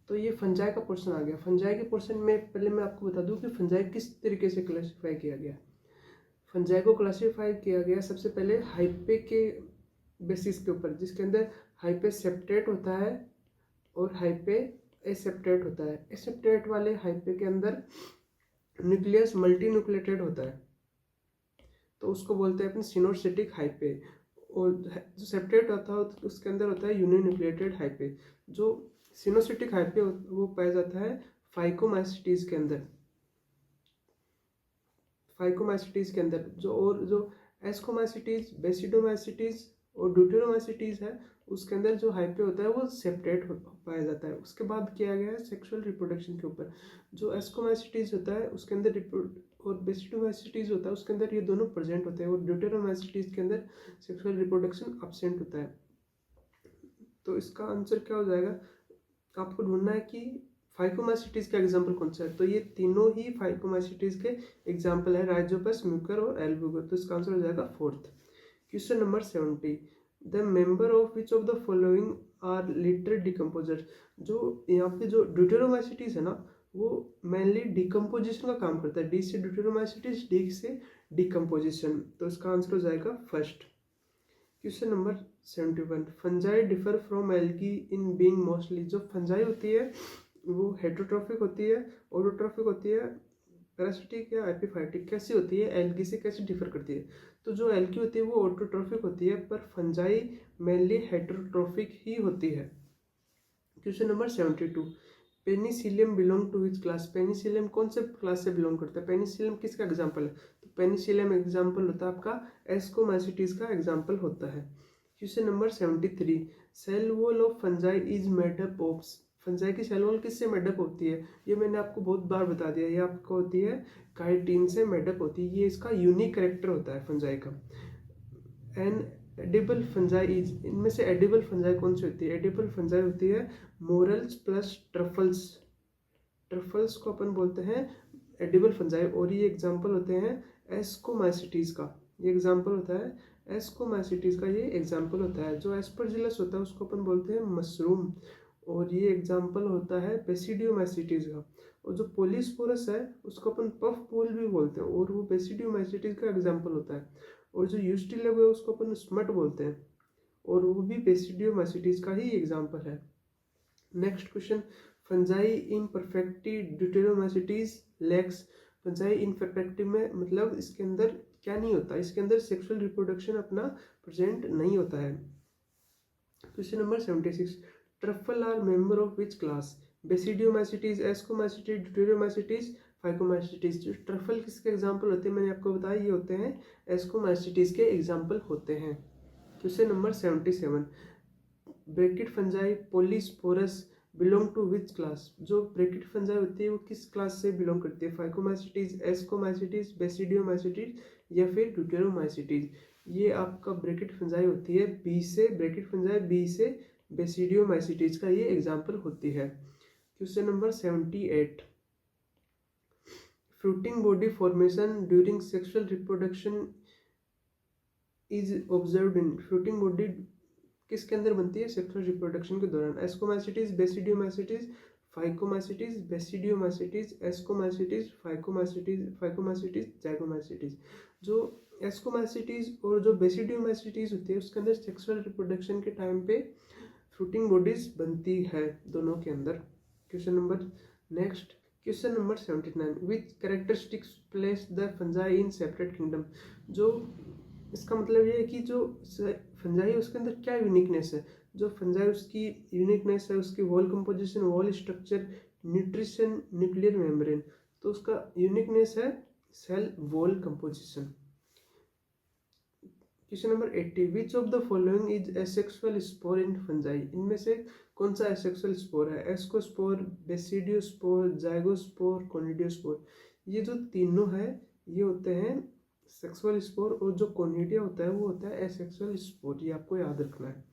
तो ये फंजाई का पोर्शन आ गया। फंजाई के पोर्शन में पहले मैं आपको बता दूं कि फंजाई किस तरीके से क्लासीफाई किया गया। फंजाई को क्लासीफाई किया गया सबसे पहले हाइपे के बेसिस के ऊपर, जिसके अंदर हाइपे सेप्टेट होता है और हाइपे एसेप्टेट होता है। एसेप्टेट वाले हाइपे के अंदर न्यूक्लियस मल्टी न्यूक्लिएटेड होता है, तो उसको बोलते हैं अपने सिनोसिटिक हाइपे। और जो सेप्टेट होता है उसके अंदर होता है यूनिन्यूक्लिएटेड हाइपे। जो सिनोसिटिक हाइपे वो पाया जाता है फाइकोमाइसिटीज के अंदर। फाइकोमाइसिटीज के अंदर जो एस्कोमाइसिटीज, बेसिडोमाइसिटीज और ड्यूटेरोमाइसिटीज है, उसके अंदर जो हाइपे होता है वो सेपरेट पाया जाता है। उसके बाद किया गया है सेक्सुअल रिप्रोडक्शन के ऊपर। जो एस्कोमाइसिटीज होता है उसके अंदर और बेसिडोमाइसिटीज होता है उसके अंदर ये दोनों प्रेजेंट होते हैं, और ड्यूटेरोमाइसिटीज के अंदर सेक्सुअल रिप्रोडक्शन एब्सेंट होता है। तो इसका आंसर क्या हो जाएगा? आपको ढूंढना है कि फाइकोमाइसिटीज का एग्जाम्पल कौन सा है। तो ये तीनों ही फाइकोमाइसिटीज के एग्जाम्पल है, राइजोपस, म्यूकर और एल्ब्यूगर। तो इसका आंसर हो जाएगा fourth. Question number 70, the member of which of the following are litter decomposer. जो यहाँ पे जो ड्यूटेरोमाइसिटीज है ना, वो मेनली डिकम्पोजिशन का काम करता है। डी से ड्यूटेरोमाइसिटीज, डी से डिकम्पोजिशन। तो इसका आंसर हो जाएगा first. Question number 71, fungi differ from algae in being mostly. जो फंजाई होती है वो हेटरोट्रॉफिक होती है, ऑटोट्रॉफिक होती है, पैरासिटिक या एपिफाइटिक। कैसी होती है? एल्गी से कैसे डिफर करती है? तो जो एल्गी होती है वो ऑटोट्रॉफिक होती है, पर फंजाई मेनली हेटरोट्रॉफिक ही होती है। Question number 72, penicillium belong to which class. Penicillium कौन से क्लास से बिलोंग करता है? पेनिसिलियम किसका एग्जाम्पल है? तो पेनिसिलियम एग्जाम्पल होता है आपका एस्कोमाइसिटीज का एग्जाम्पल होता है। Question number 73, cell wall of fungi is made up of. Fungi की सेल वॉल किससे मेडअप होती है? ये मैंने आपको बहुत बार बता दिया, ये आपको होती है काइटिन से मेडअप होती है। ये इसका यूनिक कैरेक्टर होता है फंजाई का। एन एडिबल फंजाई इज, इनमें से एडिबल फंजाई कौन सी होती है? एडिबल फंजाई होती है मोरल्स प्लस ट्रफल्स। ट्रफल्स को अपन बोलते हैं एडिबल फंजाई, और ये एग्जाम्पल होते हैं एस्कोमाइसिटीज का। ये एग्जाम्पल होता है एस्कोमाइसिटीज का, ये एग्जाम्पल होता है। जो एस्परजिलस होता है उसको अपन बोलते हैं मशरूम, और ये एग्जाम्पल होता है बेसिडियोमाइसिटीज का। और जो पोलिस्पोरस है उसको अपन पफ पोल भी बोलते हैं, और वो बेसिडियोमाइसिटीज का एग्जाम्पल होता है। और जो यूस्टिलव है उसको अपन स्मट बोलते हैं, और वो भी बेसिडियोमाइसिटीज का ही एग्जाम्पल है। Next question, fungi imperfecti deuteromycetes lacks. Fungi imperfecti में मतलब इसके अंदर क्या नहीं होता? इसके अंदर सेक्सुअल रिप्रोडक्शन अपना प्रेजेंट नहीं होता है। Question number 76, truffle are member of which class. Basidiomycetes, ascomycetes, deuteromycetes, phycomycetes. जो ट्रफल किसके एग्जाम्पल होते हैं मैंने आपको बताया, ये होते हैं एस्कोमाइसिटीज के एग्जाम्पल होते हैं। Question number 77, bracket fungi polyporus belong to which class. जो ब्रैकिट फंजाई होती है वो किस क्लास से बिलोंग करती है? फाइकोमाइसिटीज, एस्कोमाइसिटीज, बेसिडियोमाइसिटीज या फिर ड्यूटेरोमाइसिटीज। ये आपका ब्रैकिट फंजाई होती है बी से, ब्रैकिट फंजाई बी से बेसिडियोमाइसिटीज का ये एग्जाम्पल होती है। Question number 78, fruiting body formation during sexual reproduction is observed in. Fruiting body किसके अंदर बनती है? सेक्सुअल रिप्रोडक्शन के दौरान। Ascomycetes, basidiomycetes, phycomycetes, basidiomycetes, ascomycetes, phycomycetes, zygomycetes. जो एस्कोमाइसिटीज और जो बेसिडियोमाइसिटीज होती है उसके अंदर सेक्सुअल रिप्रोडक्शन के टाइम पे फ्रूटिंग बॉडीज बनती है दोनों के अंदर। Question number next, question number 79, which characteristics place the fungi in separate kingdom. जो इसका मतलब ये है कि जो फंजाई उसके अंदर क्या यूनिकनेस है। जो फंजाई उसकी यूनिकनेस है उसकी wall composition, wall structure, nutrition, nuclear membrane. तो उसका यूनिकनेस है cell wall composition. Question number 80, which of the following is asexual spore in fungi. इनमें से कौन सा एसेक्सुअल स्पोर है? Ascospore, basidiospore, zygospore, conidiospore. ये जो तीनों है ये होते हैं सेक्सुअल स्पोर, और जो कोनिडिया होता है वो होता है एसेक्सुअल स्पोर। ये आपको याद रखना है।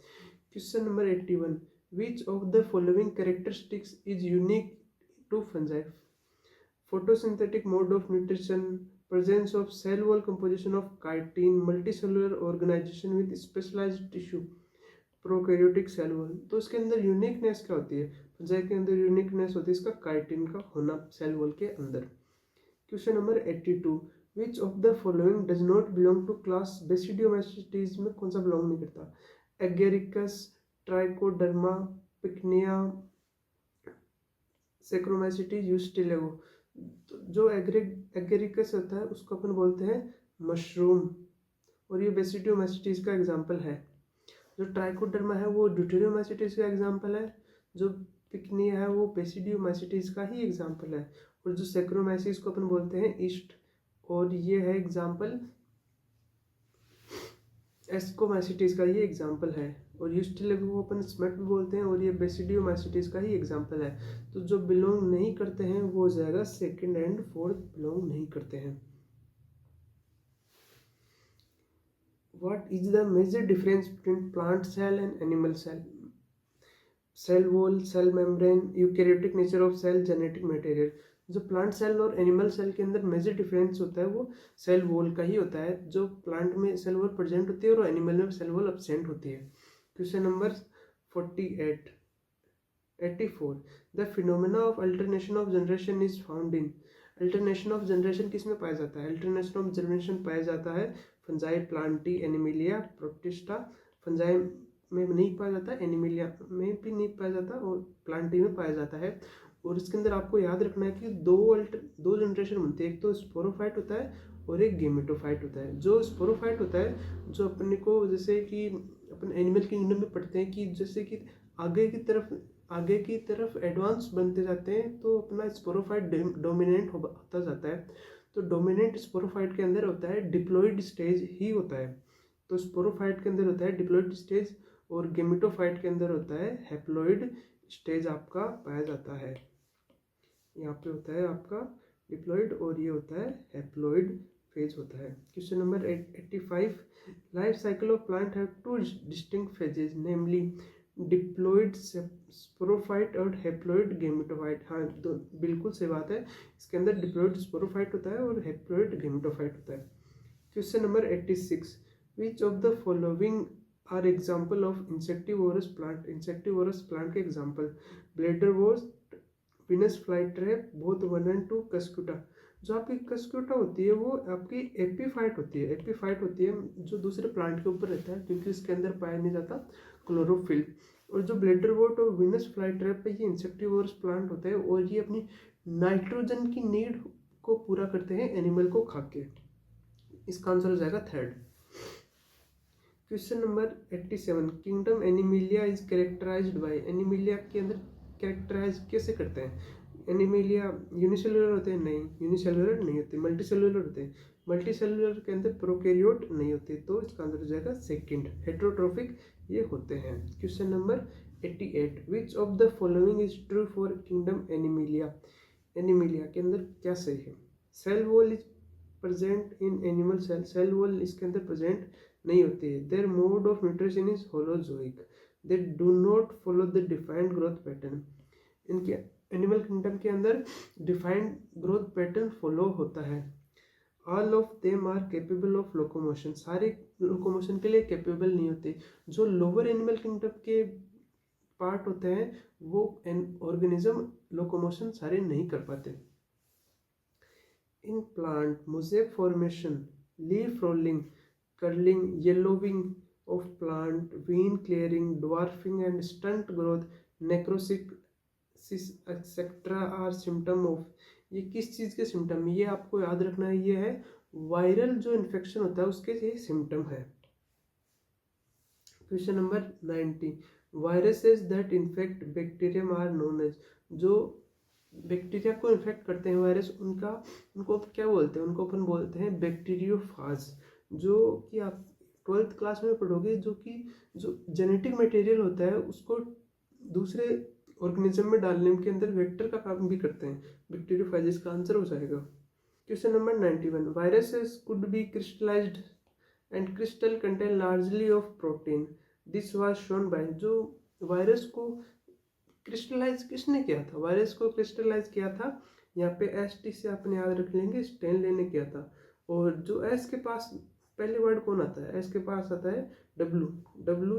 Question number 81, which of the following characteristics is unique to fungi. Photosynthetic mode of nutrition, presence of cell wall composition of chitin, multicellular organization with specialized tissue, prokaryotic cell wall. तो इसके अंदर uniqueness क्या होती है? Fungi के अंदर uniqueness होती है इसका काइटिन का होना सेल वॉल के अंदर। Question number 82, which of the following does not belong to class basidiomycetes. में कौन सा बिलोंग नहीं करता? Agaricus, trichoderma, puccinia, saccharomyces, ustilago. जो एगेरिकस होता है उसको अपन बोलते हैं मशरूम, और ये बेसिडियोमाइसिटीज का एग्जाम्पल है। जो ट्राइकोडर्मा है वो ड्यूटेरियोमाइसिटीज का एग्जाम्पल है। जो पिकनिया है वो बेसिडियोमाइसिटीज का ही एग्जाम्पल है। और जो सेक्रोमाइसिस को अपन बोलते हैं ईस्ट, और ये है एग्जाम्पल एस्कोमाइसिटीज का ये एग्जाम्पल है। और यूस्टिलेगो को अपन स्मेट भी बोलते हैं, और ये बेसिडियोमाइसिटीज का ही एग्जाम्पल है। तो जो बिलोंग नहीं करते हैं वो हो जाएगा सेकंड एंड फोर्थ, बिलोंग नहीं करते हैं। What is the major difference between plant cell and animal cell? Cell wall, cell membrane, eukaryotic nature of cell, genetic material. जो प्लांट सेल और एनिमल सेल के अंदर मेजर डिफरेंस होता है वो सेल वॉल का ही होता है। जो प्लांट में सेल वॉल प्रेजेंट होती है और एनिमल में सेल वॉल एब्सेंट होती है। Question number 84, the phenomena of alternation of generation is found in. Alternation of generation किस में पाया जाता है? अल्टरनेशन ऑफ जनरेशन पाया जाता है fungi, Plantae, Animalia, protista. Fungi में नहीं पाया जाता, एनिमिलिया में भी नहीं पाया जाता, और प्लांटी में पाया जाता है। और इसके अंदर आपको याद रखना है कि दो जनरेशन बनती है, एक तो स्पोरोफाइट होता है और एक गेमेटोफाइट होता है। जो स्पोरोफाइट होता है जो अपने को जैसे कि अपन एनिमल किंगडम में पढ़ते हैं कि जैसे कि आगे की तरफ एडवांस बनते जाते हैं तो अपना स्पोरोफाइट डोमिनेंट होता जाता है। तो डोमिनेंट स्पोरोफाइट के अंदर होता है डिप्लॉइड स्टेज ही होता है। तो स्पोरोफाइट के अंदर होता है डिप्लॉइड स्टेज, और गेमेटोफाइट के अंदर होता है हैप्लॉइड स्टेज आपका पाया जाता है। यहाँ पे होता है आपका डिप्लॉइड और ये होता है हैप्लॉइड फेज होता है। Question number 85, life cycle of plant have two distinct phases, namely diploid sporophyte और हैप्लॉइड गेमेटोफाइट। हाँ, तो बिल्कुल सही बात है। इसके अंदर डिप्लॉइड स्पोरोफाइट होता है और हैप्लॉइड गेमेटोफाइट होता है। Question number 86, which of the following are example of insectivorous plant. Insectivorous plant के example, bladderwort, Venus fly trap, both 1 and 2, cuscuta. जो आपकी कस्क्यूटा होती है वो आपकी एपीफाइट होती है। एपीफाइट होती है जो दूसरे प्लांट के ऊपर रहता है क्योंकि इसके अंदर पाया नहीं जाता क्लोरोफिल। और जो ब्लेडर वॉट और विनस फ्लाई ट्रैप है ये इंसेक्टिवोरस प्लांट होता है, और ये अपनी नाइट्रोजन की नीड को पूरा करते हैं एनिमल को खा के। इसका आंसर हो जाएगा third. Question number 87, kingdom animalia is characterized by. Animalia के अंदर कैरेक्टराइज कैसे करते हैं? एनिमिलिया यूनिसेलुलर होते हैं? नहीं, यूनिसेलुलर नहीं होते, मल्टीसेलुलर होते हैं। मल्टीसेलुलर के अंदर प्रोकैरियोट नहीं होते, तो इसका आंसर हो जाएगा सेकंड, हेटेरोट्रोफिक ये होते हैं। Question number 88, which of the following is true for kingdom animalia. Animalia के अंदर क्या सही है? Cell wall is present in animal cell, cell wall इसके अंदर प्रेजेंट नहीं होती है। Their mode of nutrition is holozoic, they do not follow the defined growth pattern. इनके एनिमल किंगडम के अंदर डिफाइंड ग्रोथ पैटर्न फॉलो होता है। All of them are capable of locomotion, सारे लोकोमोशन के लिए केपेबल नहीं होते। जो लोअर एनिमल किंगडम के पार्ट होते हैं वो ऑर्गेनिज्म लोकोमोशन सारे नहीं कर पाते। In plant mosaic formation, leaf rolling, curling, yellowing of plant, vein clearing, dwarfing and stunt growth, necrosis etcetera are symptom of. ये किस चीज़ के सिम्टम, ये आपको याद रखना है, ये है वायरल जो इन्फेक्शन होता है उसके ये सिम्टम है। Question number 90, viruses that infect bacterium are known as. जो बैक्टीरिया को इन्फेक्ट करते हैं वायरस, उनको क्या बोलते हैं, उनको अपन बोलते हैं बैक्टीरियोफाज। जो कि आप 12th क्लास में पढ़ोगे, जो कि जो जेनेटिक मटेरियल होता है उसको दूसरे ऑर्गेनिज्म में डालने के अंदर वेक्टर का काम भी करते हैं। बैक्टीरियोफाज इसका आंसर हो जाएगा। Question number 91, viruses could be crystallised and crystal contain largely of protein, this was shown by. जो वायरस को क्रिस्टलाइज किसने किया था, वायरस को क्रिस्टलाइज किया था, यहाँ पे एस टी से अपने याद रख लेंगे, स्टेनले ने किया था। और जो एस के पास पहले वर्ड कौन आता है, एस के पास आता है W, W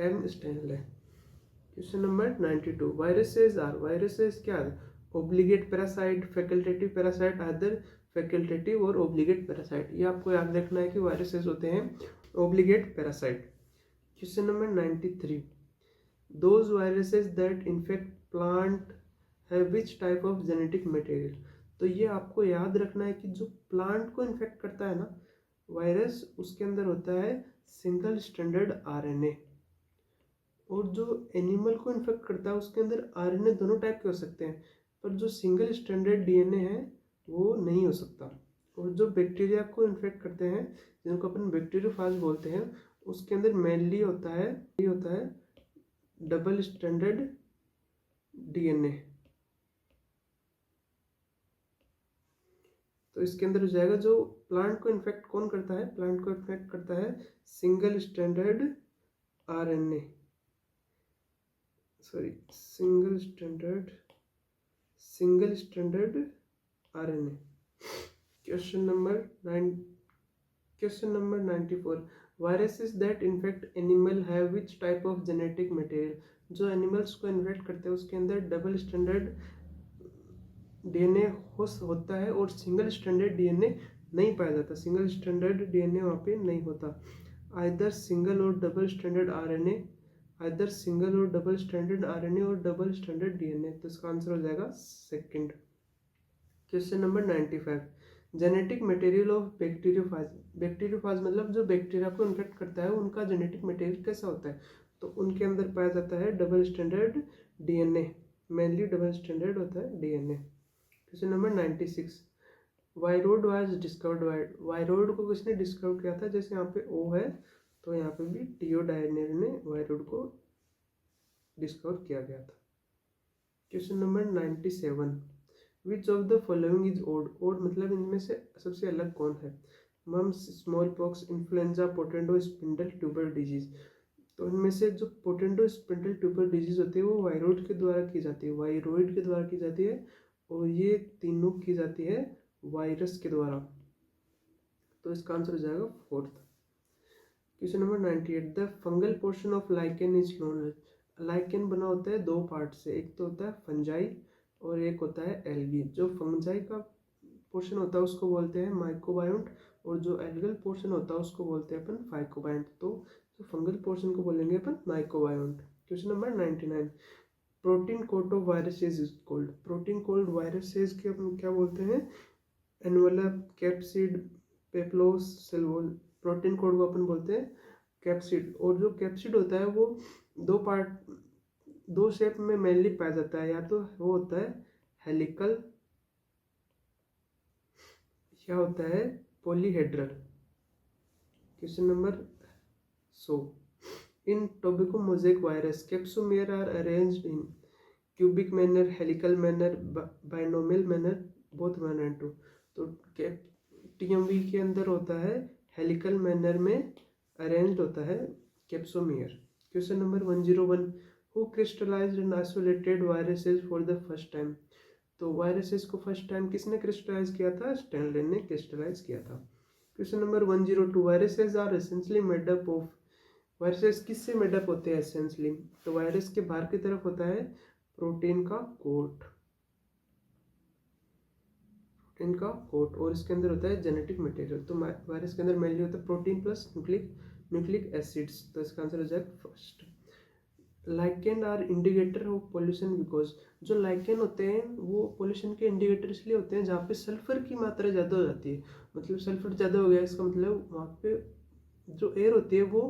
M Stanley. Question number 92, viruses are, viruses क्या है, obligate parasite, facultative parasite, other facultative और ओब्लिगेट पैरासाइट। ये आपको याद रखना है कि वायरसेस होते हैं obligate parasite. Question number 93, those viruses that infect plant have which type of genetic material। तो ये आपको याद रखना है कि जो प्लांट को इन्फेक्ट करता है ना वायरस, उसके अंदर होता है सिंगल स्ट्रैंडेड आरएनए, और जो एनिमल को इन्फेक्ट करता है उसके अंदर आरएनए दोनों टाइप के हो सकते हैं, पर जो सिंगल स्ट्रैंडेड डीएनए है वो नहीं हो सकता। और जो बैक्टीरिया को इन्फेक्ट करते हैं जिनको अपन बैक्टीरियोफाज बोलते हैं, उसके अंदर मेनली होता है डबल स्ट्रैंडेड डीएनए। तो इसके अंदर हो जाएगा, जो प्लांट को इन्फेक्ट कौन करता है, प्लांट को इन्फेक्ट करता है single stranded RNA, sorry single stranded RNA. Question number 94, viruses that infect animal have which type of genetic material. जो एनिमल्स को इन्फेक्ट करते हैं उसके अंदर डबल स्ट्रैंडेड डीएनए होता है और सिंगल स्ट्रैंडेड डीएनए नहीं पाया जाता, सिंगल स्ट्रैंडेड डीएनए वहाँ पे नहीं होता। आइदर सिंगल और double stranded RNA, either single और डबल स्ट्रैंडेड आरएनए और डबल स्ट्रैंडेड डीएनए। तो इसका आंसर हो जाएगा second. Question number 95, genetic material of bacteriophage. Bacteriophage मतलब जो बैक्टीरिया को इन्फेक्ट करता है उनका जेनेटिक मटेरियल कैसा होता है, तो उनके अंदर पाया जाता है double stranded DNA, mainly double stranded होता है DNA. Question number 96, viroid was discovered. Viroid को किसने डिस्कवर किया था, जैसे यहाँ पे ओ है तो यहाँ पे भी टियोडायनेर ने वायरोड को डिस्कवर किया गया था। Question number 97, which of the following is odd. Odd मतलब इनमें से सबसे अलग कौन है, mumps, smallpox, influenza, potato spindle tuber disease. तो इनमें से जो पोटेंडो स्पिंडल ट्यूबर डिजीज होती है वो वायरोड के द्वारा की जाती है, वायरोइड के द्वारा की जाती है, और ये तीनों की जाती है वायरस के द्वारा। तो इसका आंसर हो जाएगा fourth. Question number 98, the fungal portion of lichen is known as. Lichen बना होता है दो पार्ट से, एक तो होता है फंजाई और एक होता है एल्गी। जो फंजाई का पोर्शन होता है उसको बोलते हैं माइकोबायोन्ट, और जो एल्गल पोर्शन होता है उसको बोलते हैं अपन फाइकोबायोन्ट। तो जो फंगल पोर्शन को बोलेंगे अपन mycobiont. Question number 99, protein coat of viruses is called. Protein coat viruses के अपन क्या बोलते हैं, envelope, capsid, peplos, cell wall. Protein coat को अपन बोलते हैं कैप्सिड। और जो कैप्सिड होता है वो दो शेप में मेनली पाया जाता है, या तो वो होता है हेलिकल या होता है polyhedral. Question number 100, in tobacco mosaic virus capsomere are arranged in cubic manner, helical manner, binomial manner, both one and two. तो टीएमवी के अंदर होता है हेलिकल मैनर में अरेंज्ड होता है capsomere. Question number 101, who crystallized and isolated viruses for the first time. तो viruses को फर्स्ट टाइम किसने क्रिस्टलाइज किया था? स्टैनले ने क्रिस्टलाइज किया था। Question number 102, viruses are essentially made up of, viruses किससे मेडअप होते हैं एसेंशियली? तो वायरस के बाहर की तरफ होता है प्रोटीन का कोट, प्रोटीन का कोट, और इसके अंदर होता है जेनेटिक मटेरियल। तो वायरस के अंदर मेनली होता है प्रोटीन प्लस न्यूक्लिक एसिड्स। तो इसका आंसर हो जाएगा first. Lichen are indicator of pollution because, जो लाइकेन होते हैं वो पोल्यूशन के इंडिकेटर इसलिए होते हैं जहाँ पे सल्फर की मात्रा ज़्यादा हो जाती है। मतलब सल्फर ज़्यादा हो गया, इसका मतलब वहाँ पे जो एयर होती है वो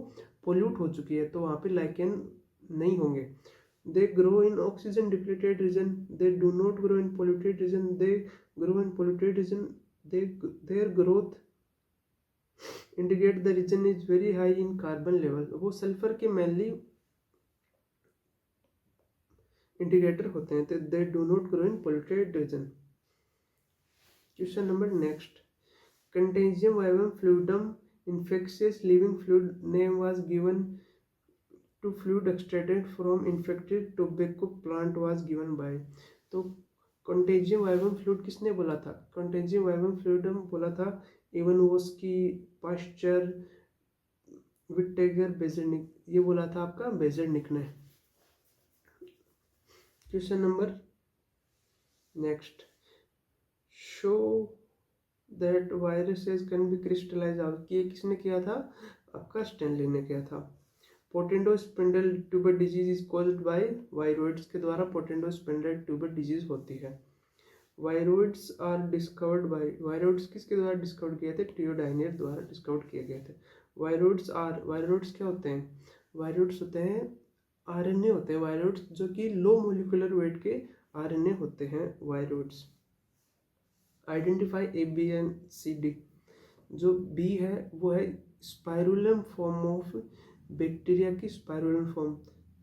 पोल्यूट हो चुकी है, तो वहाँ पे लाइकेन नहीं होंगे। They grow in oxygen depleted region, they do not grow in polluted region, they grow in polluted region, their growth indicate the region is very high in carbon level. वो sulphur के mainly indicator होते हैं, तो they do not grow in polluted region. Question number next, contagium vivum fluidum infectious living fluid name was given to fluid extracted from infected tobacco plant was given by। तो contagium vivum fluid किसने बोला था? Contagium vivum fluidum बोला था Ivanovsky, pasture, विटेगर, बेजरनिक, ये बोला था आपका बेजरनिक ने। Question number next, show that viruses can be crystallise out, ये किसने किया था? आपका स्टैनली ने किया था। Potato spindle tuber disease is caused by viroids के द्वारा पोटेंडो स्पिंडल ट्यूबर डिजीज होती है। Viroids are discovered by, viroids किसके द्वारा डिस्कवर किए थे? थियोडाइनियर द्वारा डिस्कवर किए गए थे। वायरोइड्स क्या होते हैं? वायरोइड्स होते हैं आरएनए होते हैं वायरोइड्स, जो कि लो मोलिकुलर वेट के आरएनए होते हैं viroids. Identify A B and C D. जो बी है वो है स्पाइरुलम फॉर्म ऑफ बैक्टीरिया की स्पाइरुलम फॉर्म,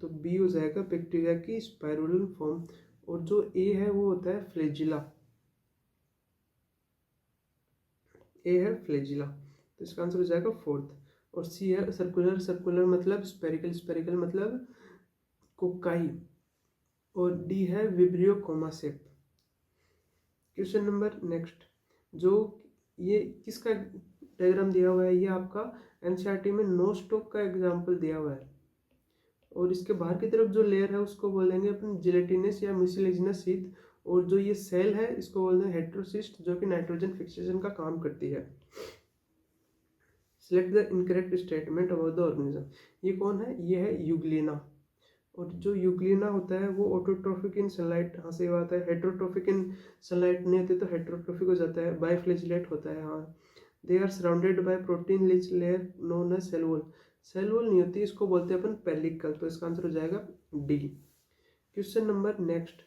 तो बी हो जाएगा बैक्टीरिया की स्पाइरुलम फॉर्म। और जो ए है वो होता है फ्लैजिला, ए है फ्लैजिला, तो इसका आंसर हो जाएगा फोर्थ। और सी है सर्कुलर मतलब स्पेरिकल मतलब कोकाई, और डी है विब्रियो कोमासेप। क्वेश्चन नंबर नेक्स्ट, जो ये किसका डायग्राम दिया हुआ है? ये आपका एनसीईआरटी में नोस्टॉक का एग्जाम्पल दिया हुआ है, और इसके बाहर की तरफ जो लेयर है उसको बोलेंगे अपन जिलेटिनस या म्यूसिलेजिनस शीथ, और जो ये सेल है इसको बोलते हैं हेट्रोसिस्ट, जो कि नाइट्रोजन फिक्सेशन का काम करती है। Select the incorrect statement about the organism. ये कौन है? ये है यूग्लिना, और जो यूग्लिना होता है वो ऑटोट्रोफिक इन सनलाइट, हाँ सही बात है। हेट्रोट्रोफिक इन सनलाइट नहीं होती तो हेट्रोट्रोफिक हो जाता है। बाइफ्लैजिलेट होता है, हाँ। They are surrounded by protein rich layer known as cell wall, cell wall नहीं होती, इसको बोलते हैं अपन पेलिकल, तो इसका आंसर हो जाएगा D. Question number next,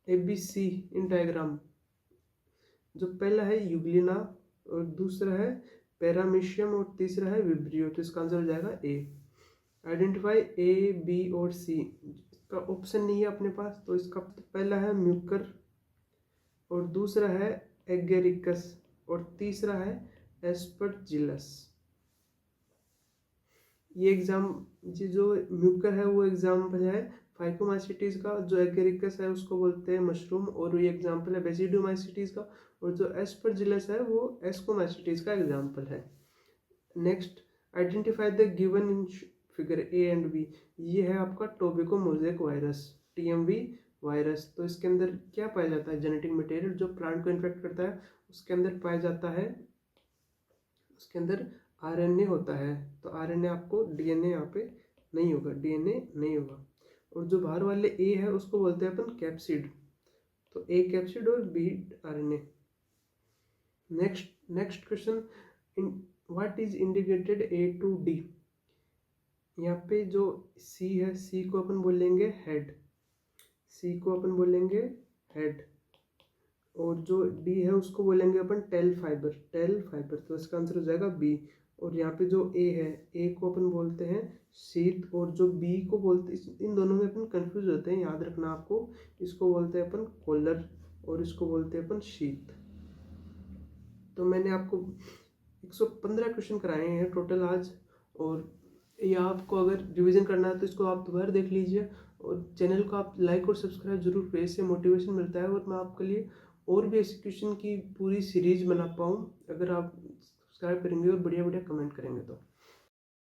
ABC in diagram. जो पहला है यूग्लिना, और दूसरा है पैरामीशियम, और तीसरा है विब्रियो, तो इसका आंसर हो जाएगा ए। आइडेंटिफाई ए बी और सी, इसका ऑप्शन नहीं है अपने पास, तो इसका पहला है म्यूकर, और दूसरा है एगेरिकस, और तीसरा है एस्परजिलस। ये जो म्यूकर है वो एग्जाम्पल है फाइकोमाइसिटीज का, जो एगेरिकस है उसको बोलते हैं मशरूम, और ये एग्जाम्पल है बेसिडोमाइसिटीज का, और जो एस्परजिलस है वो एस्कोमाइसिटीज का एग्जाम्पल है। Next, identify the given in figure A and B. ये है आपका tobacco mosaic virus, TMV virus. तो इसके अंदर क्या पाया जाता है? जेनेटिक मटेरियल जो प्लांट को इन्फेक्ट करता है उसके अंदर पाया जाता है, उसके अंदर आरएनए होता है। तो आरएनए आपको डीएनए यहाँ पे नहीं होगा, डीएनए नहीं होगा। और जो बाहर वाले ए है उसको बोलते हैं अपन कैप्सिड, तो ए कैप्सिड और B RNA. Next question, what is indicated A to D. यहाँ पे जो सी है, सी को अपन बोलेंगे हेड, सी को अपन बोलेंगे हेड, और जो डी है उसको बोलेंगे अपन टेल फाइबर, तो इसका आंसर हो जाएगा बी। और यहाँ पे जो ए है, ए को अपन बोलते हैं शीत, और जो बी को बोलते, इन दोनों में अपन कंफ्यूज होते हैं, याद रखना आपको। इसको बोलते हैं अपन कॉलर, और इसको बोलते हैं अपन शीत। तो मैंने आपको 115 क्वेश्चन कराए हैं टोटल आज, और या आपको अगर रिवीजन करना है तो इसको आप दोबारा देख लीजिए, और चैनल को आप लाइक और सब्सक्राइब जरूर करें, इससे मोटिवेशन मिलता है और मैं आपके लिए और भी ऐसी क्वेश्चन की पूरी सीरीज बना पाऊँ अगर आप सब्सक्राइब करेंगे और बढ़िया बढ़िया कमेंट करेंगे तो।